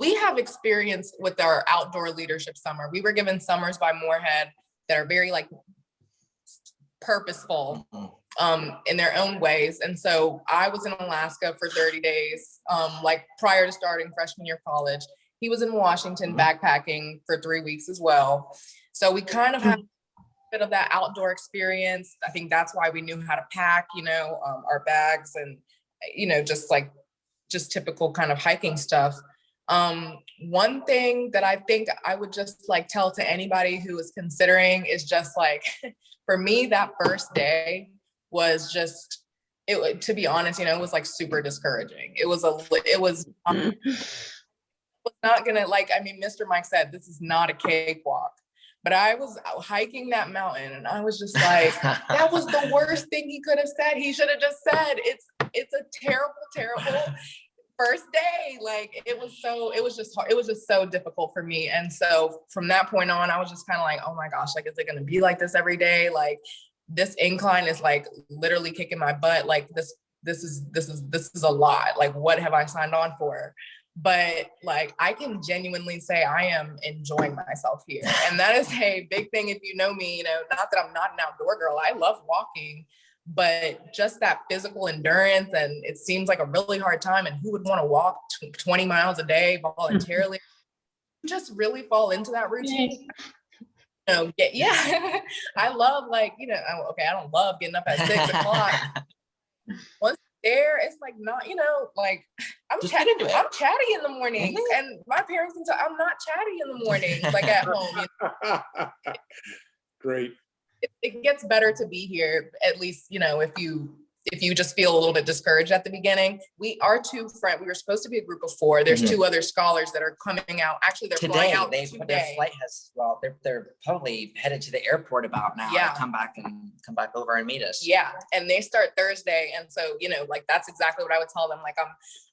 we have experience with our outdoor leadership summer. We were given summers by Moorhead that are very like purposeful in their own ways. And so I was in Alaska for 30 days, like prior to starting freshman year college. He was in Washington backpacking for 3 weeks as well. So we kind of had a bit of that outdoor experience. I think that's why we knew how to pack, you know, our bags and, you know, just typical kind of hiking stuff. One thing that I think I would just like tell to anybody who is considering is just like, for me, that first day was just, to be honest, you know, it was like super discouraging. It was not gonna, like, I mean, Mr. Mike said, this is not a cakewalk, but I was hiking that mountain and I was just like, that was the worst thing he could have said. He should have just said, it's a terrible, terrible first day. Like it was just hard. It was just so difficult for me. And so from that point on, I was just kind of like, oh my gosh, like, is it going to be like this every day? Like this incline is like literally kicking my butt. Like this is a lot. Like, what have I signed on for? But like, I can genuinely say I am enjoying myself here. And that is a big thing. If you know me, you know, not that I'm not an outdoor girl, I love walking, but just that physical endurance, and it seems like a really hard time. And who would want to walk 20 miles a day voluntarily? Just really fall into that routine. You know, yeah. I love, like, you know, okay, I don't love getting up at 6 o'clock. Once there, it's like, not, you know, like I'm chatty in the mornings, and my parents can tell I'm not chatty in the mornings, like at home. You know? Great. It gets better to be here, at least, you know, if you if you just feel a little bit discouraged at the beginning, we were supposed to be a group of 4. There's 2 other scholars that are coming out. Actually, they're flying out Their today. flight has, well, they're probably headed to the airport about now Yeah. to come back over and meet us. Yeah, and they start Thursday, and so like that's exactly what I would tell them. Like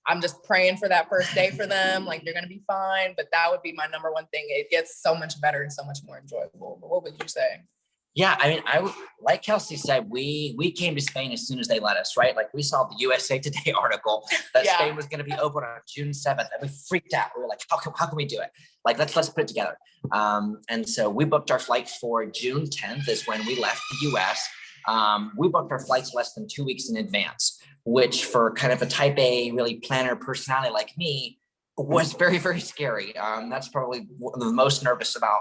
I'm just praying for that first day for them. Like they're gonna be fine, but that would be my number one thing. It gets so much better and so much more enjoyable. But what would you say? Yeah, I mean, I would, like Kelsey said, we came to Spain as soon as they let us, right? Like we saw the USA Today article that Yeah. Spain was going to be open on June 7th, and we freaked out. We were like, how can we do it? Like, let's put it together. And so we booked our flight for June 10th is when we left the US. We booked our flights less than 2 weeks in advance, which for kind of a type A, really planner personality like me was very, very scary. That's probably the most nervous about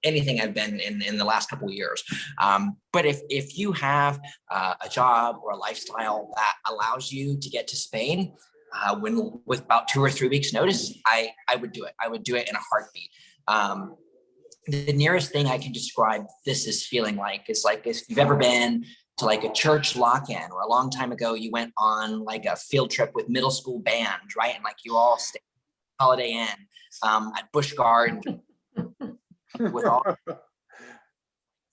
anything I've been in the last couple of years. But if you have a job or a lifestyle that allows you to get to Spain with about 2 or 3 weeks notice, I would do it. I would do it in a heartbeat. The nearest thing I can describe this is feeling like is like if you've ever been to like a church lock-in, or a long time ago you went on like a field trip with middle school band, right? And like you all stayed Holiday Inn at Busch Gardens with all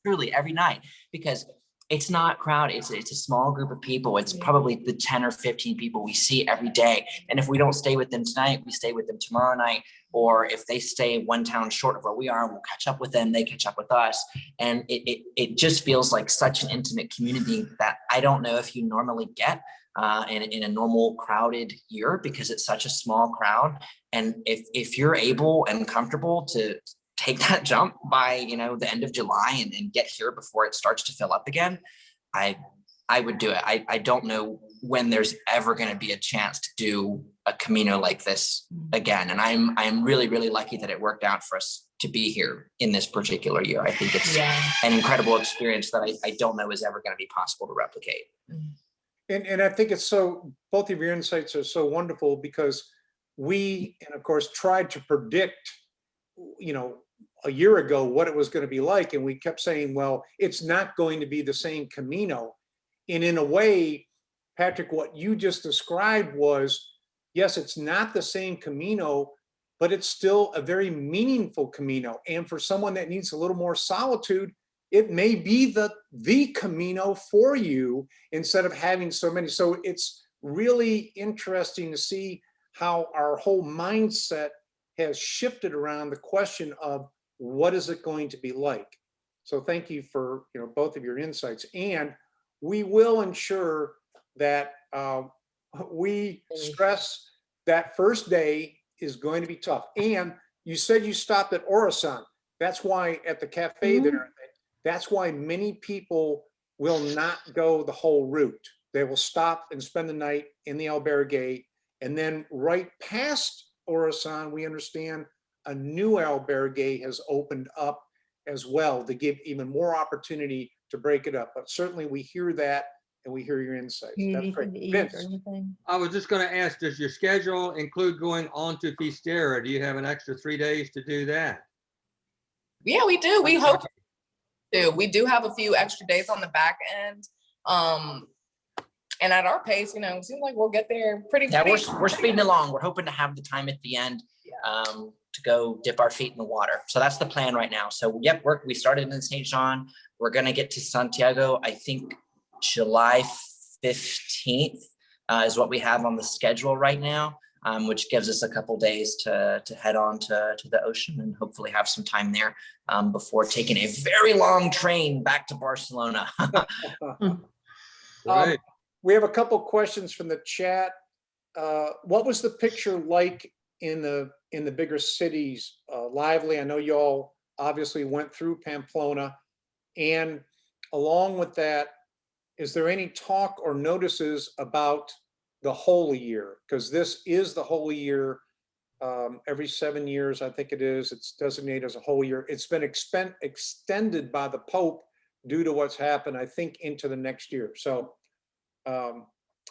truly every night, because it's not crowded. It's a small group of people. It's probably the 10 or 15 people we see every day. And if we don't stay with them tonight, we stay with them tomorrow night. Or if they stay one town short of where we are, we'll catch up with them. They catch up with us. And it just feels like such an intimate community that I don't know if you normally get in a normal crowded year, because it's such a small crowd. And if you're able and comfortable to take that jump by, the end of July and get here before it starts to fill up again, I would do it. I don't know when there's ever going to be a chance to do a Camino like this again. And I'm really, really lucky that it worked out for us to be here in this particular year. I think it's an incredible experience that I don't know is ever going to be possible to replicate. And I think it's so, both of your insights are so wonderful, because we, and of course, tried to predict, a year ago what it was going to be like. And we kept saying, well, it's not going to be the same Camino. And in a way, Patrick, what you just described was, yes, it's not the same Camino, but it's still a very meaningful Camino. And for someone that needs a little more solitude, it may be the Camino for you instead of having so many. So it's really interesting to see how our whole mindset has shifted around the question of what is it going to be like. So thank you for both of your insights, and we will ensure that we stress that first day is going to be tough. And you said you stopped at Orasan. That's why at the cafe there, that's why many people will not go the whole route. They will stop and spend the night in the albergue, and then right past Orasan, we understand a new albergue has opened up as well to give even more opportunity to break it up. But certainly we hear that, and we hear your insights. That's great. Vince. I was just going to ask, does your schedule include going on to Fistera? Do you have an extra 3 days to do that? Yeah, we do. We hope to. We do have a few extra days on the back end. And at our pace, it seems like we'll get there pretty. Yeah, we're speeding along. We're hoping to have the time at the end to go dip our feet in the water. So that's the plan right now. So yep, we started in St. John. We're gonna get to Santiago, I think July 15th is what we have on the schedule right now, which gives us a couple days to head on to the ocean and hopefully have some time there before taking a very long train back to Barcelona. Right. We have a couple questions from the chat. What was the picture like in the bigger cities? Lively. I know y'all obviously went through Pamplona, and along with that, is there any talk or notices about the Holy Year? Because this is the Holy Year. Every 7 years, I think it is. It's designated as a Holy Year. It's been extended by the Pope due to what's happened, I think, into the next year. So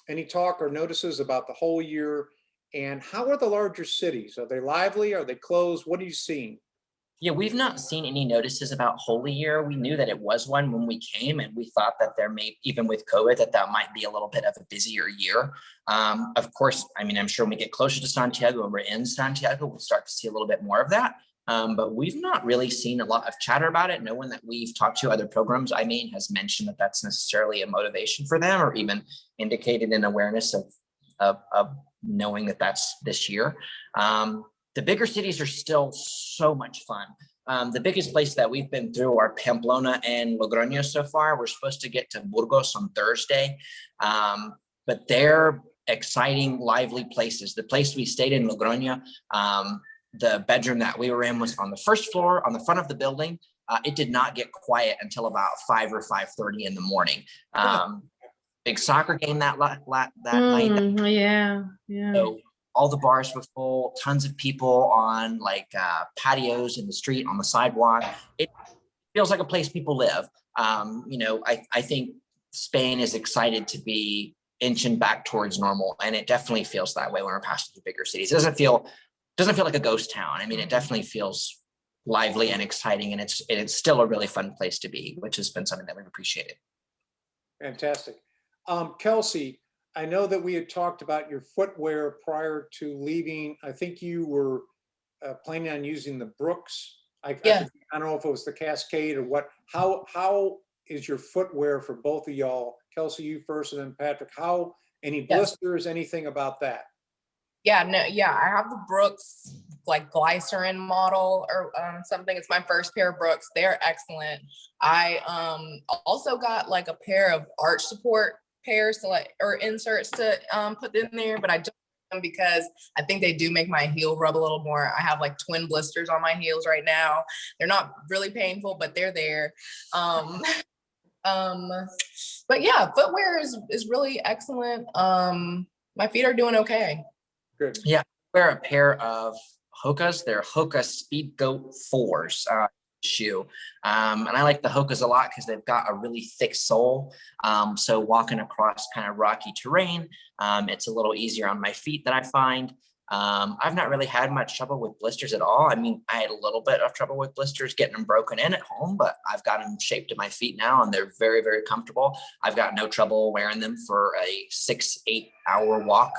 any talk or notices about the whole year, and how are the larger cities? Are they lively? Are they closed? What are you seeing? Yeah, we've not seen any notices about Holy Year. We knew that it was one when we came, and we thought that there may, even with COVID, that might be a little bit of a busier year. Of course, I mean, I'm sure when we get closer to Santiago and we're in Santiago, we'll start to see a little bit more of that. But we've not really seen a lot of chatter about it. No one that we've talked to, other programs, I mean, has mentioned that that's necessarily a motivation for them, or even indicated an awareness of knowing that that's this year. The bigger cities are still so much fun. The biggest place that we've been through are Pamplona and Logroño so far. We're supposed to get to Burgos on Thursday, but they're exciting, lively places. The place we stayed in, Logroño, the bedroom that we were in was on the first floor on the front of the building. It did not get quiet until about 5 or 5:30 in the morning. Big soccer game that night. Yeah. So all the bars were full, tons of people on like patios in the street, on the sidewalk. It feels like a place people live. I think Spain is excited to be inching back towards normal, and it definitely feels that way when we're passing through bigger cities. It doesn't feel like a ghost town. I mean, it definitely feels lively and exciting, and it's still a really fun place to be, which has been something that we've appreciated. Fantastic. Kelsey, I know that we had talked about your footwear prior to leaving. I think you were planning on using the Brooks. I don't know if it was the Cascade or what. How is your footwear for both of y'all? Kelsey, you first, and then Patrick. How, any blisters, anything about that? I have the Brooks like glycerin model or something. It's my first pair of Brooks. They're excellent. I also got like a pair of arch support pairs to or inserts to put in there, but I just them because I think they do make my heel rub a little more. I have like twin blisters on my heels right now. They're not really painful, but they're there. But yeah, footwear is really excellent. My feet are doing okay. Good. Yeah, I wear a pair of Hokas. They're Hoka Speed Goat 4s shoe. And I like the Hokas a lot because they've got a really thick sole. So walking across kind of rocky terrain, it's a little easier on my feet than I find. I've not really had much trouble with blisters at all. I mean, I had a little bit of trouble with blisters getting them broken in at home, but I've got them shaped to my feet now and they're very, very comfortable. I've got no trouble wearing them for a 6-8 hour walk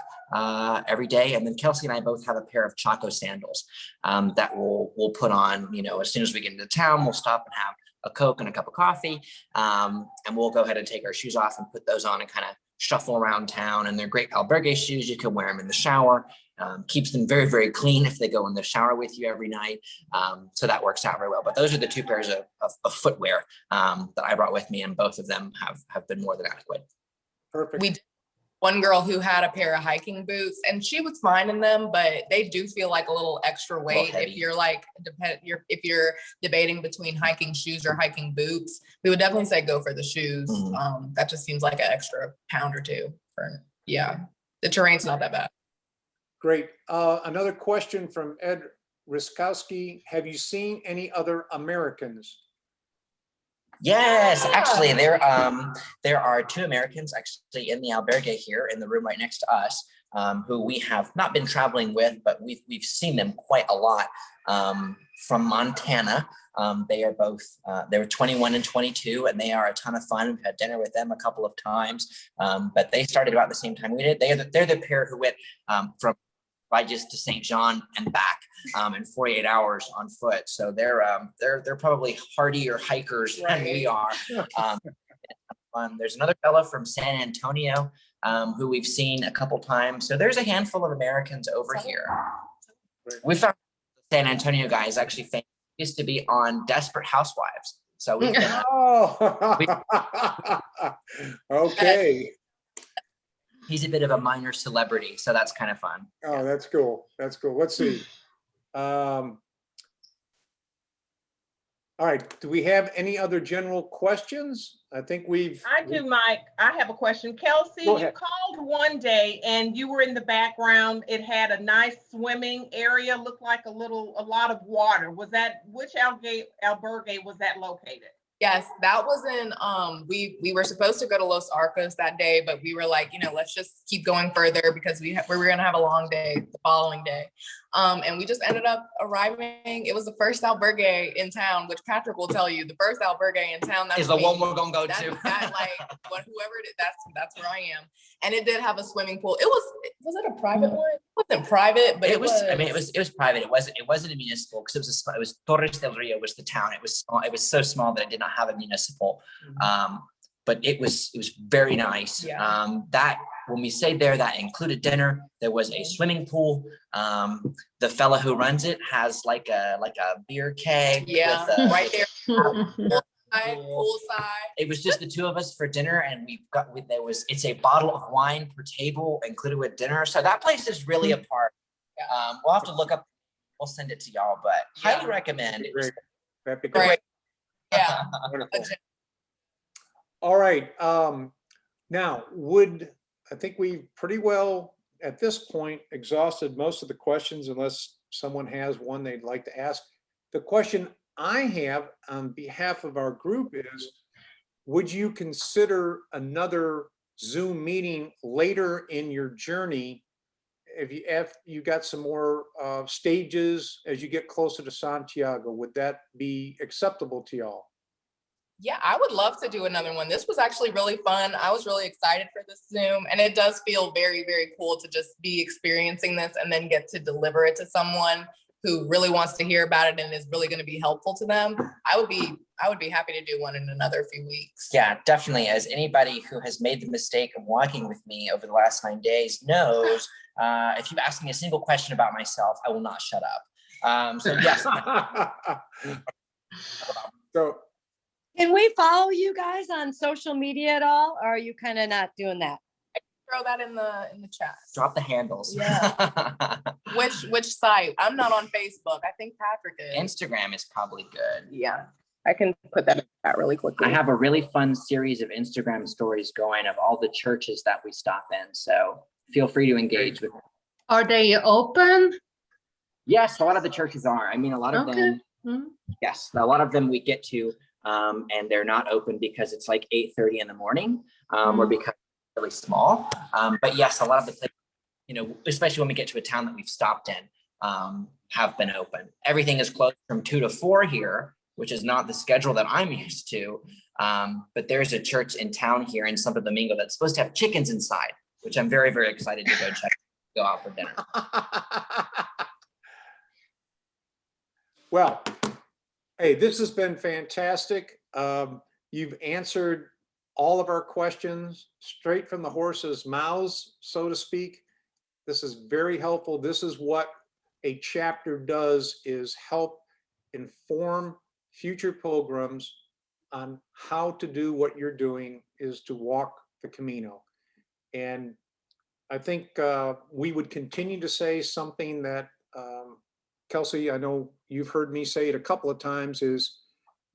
every day. And then Kelsey and I both have a pair of Chaco sandals that we'll put on, as soon as we get into town, we'll stop and have a Coke and a cup of coffee. And we'll go ahead and take our shoes off and put those on and kind of shuffle around town. And they're great albergue shoes. You can wear them in the shower. Keeps them very, very clean if they go in the shower with you every night. So that works out very well. But those are the two pairs of footwear that I brought with me, and both of them have been more than adequate. Perfect. We did one girl who had a pair of hiking boots, and she was fine in them, but they do feel like a little extra weight if you're like if you're debating between hiking shoes or hiking boots. We would definitely say go for the shoes. That just seems like an extra pound or two. The terrain's not that bad. Great. Another question from Ed Riskowski. Have you seen any other Americans? Yes, actually, there are two Americans actually in the albergue here in the room right next to us, who we have not been traveling with, but we've seen them quite a lot from Montana. They are both they're 21 and 22, and they are a ton of fun. We've had dinner with them a couple of times, but they started about the same time we did. They're the pair who went from just to St. John and back in 48 hours on foot. So they're probably hardier hikers than we are. There's another fellow from San Antonio who we've seen a couple times. So there's a handful of Americans over here. We found the San Antonio guy is actually famous. He used to be on Desperate Housewives. So we've been okay. He's a bit of a minor celebrity, so that's kind of fun. Oh, that's cool. That's cool. Let's see. All right. Do we have any other general questions? I think I do, Mike. I have a question. Kelsey, you called one day and you were in the background. It had a nice swimming area, looked like a lot of water. Was that, which albergue was that located? Yes, that was in, we were supposed to go to Los Arcos that day, but we were like, let's just keep going further because we were gonna have a long day the following day. And we just ended up arriving. It was the first albergue in town, which Patrick will tell you, the first albergue in town. Is the one we're gonna go to. Whoever it is, that's where I am. And it did have a swimming pool. Was it a private one? It wasn't private, but it was. I mean, it was private. It wasn't a municipal because it was Torres del Rio was the town. It was small. It was so small that it did not have a municipal. But it was very nice. Yeah. That when we stayed there, that included dinner. There was a swimming pool. The fella who runs it has like a beer keg. Yeah, with right there. Poolside. It was just the two of us for dinner, and it's a bottle of wine per table included with dinner. So that place is really a part. We'll have to look up. We'll send it to y'all, but highly recommend. That'd be great. Yeah. Wonderful. All right. Now, I think we pretty well, at this point, exhausted most of the questions, unless someone has one they'd like to ask. The question I have on behalf of our group is, would you consider another Zoom meeting later in your journey if you got some more stages as you get closer to Santiago? Would that be acceptable to y'all? Yeah, I would love to do another one. This was actually really fun. I was really excited for this Zoom, and it does feel very, very cool to just be experiencing this and then get to deliver it to someone who really wants to hear about it and is really going to be helpful to them. I would be happy to do one in another few weeks. Yeah, definitely. As anybody who has made the mistake of walking with me over the last 9 days knows, if you ask me a single question about myself, I will not shut up. So yes. So, can we follow you guys on social media at all? Or are you kind of not doing that? Throw that in the chat. Drop the handles. Yeah. Which site? I'm not on Facebook. I think Patrick is. Instagram is probably good. Yeah. I can put that in the chat really quickly. I have a really fun series of Instagram stories going of all the churches that we stop in. So feel free to engage with them. Are they open? Yes, a lot of the churches are. I mean, a lot of them. Yes, a lot of them we get to, and they're not open because it's like 8:30 in the morning, or because it's really small. But yes, a lot of the places, especially when we get to a town that we've stopped in, have been open. Everything is closed from 2 to 4 here, which is not the schedule that I'm used to. But there's a church in town here in Santo Domingo that's supposed to have chickens inside, which I'm very, very excited to go check, go out for dinner. well, hey, this has been fantastic. You've answered all of our questions straight from the horse's mouths, so to speak. This is very helpful. This is what a chapter does, is help inform future pilgrims on how to do what you're doing, is to walk the Camino. And I think we would continue to say something that, Kelsey, I know you've heard me say it a couple of times, is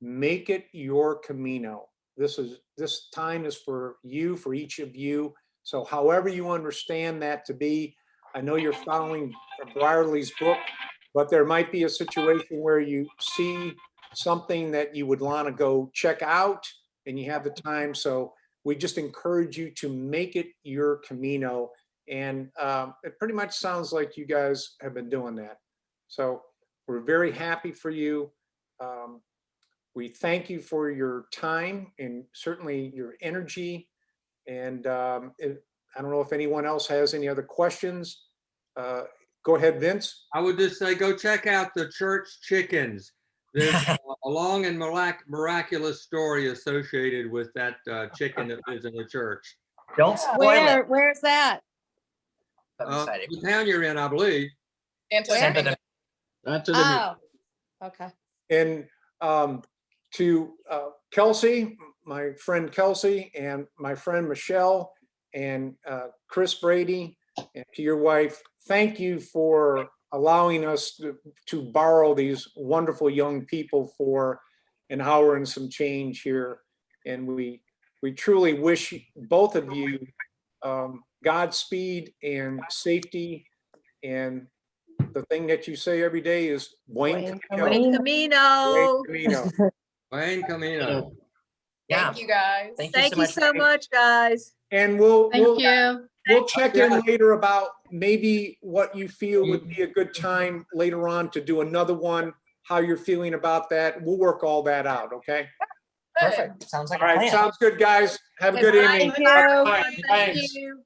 make it your Camino. This time is for you, for each of you. So however you understand that to be, I know you're following Brierley's book, but there might be a situation where you see something that you would want to go check out and you have the time. So we just encourage you to make it your Camino. And it pretty much sounds like you guys have been doing that. So we're very happy for you. We thank you for your time and certainly your energy. And I don't know if anyone else has any other questions. Go ahead, Vince. I would just say, go check out the church chickens. There's a long and miraculous story associated with that chicken that lives in the church. Don't spoil it. Where's that? The town you're in, I believe. Oh, okay. And to Kelsey, my friend Kelsey, and my friend Michelle, and Chris Brady, and to your wife, thank you for allowing us to borrow these wonderful young people for an hour and some change here. And we truly wish both of you Godspeed and safety. And the thing that you say every day is buen camino. Buen camino. Buen camino. Buen camino. Yeah, Thank you, guys. thank you Thank so you much. so much, guys. And we'll you. check in later about maybe what you feel would be a good time later on to do another one, how you're feeling about that. We'll work all that out, okay? Perfect. Sounds like All a right, plan. sounds good, guys. Have a good Bye. evening. Thank you. Bye. Thank Thanks. you.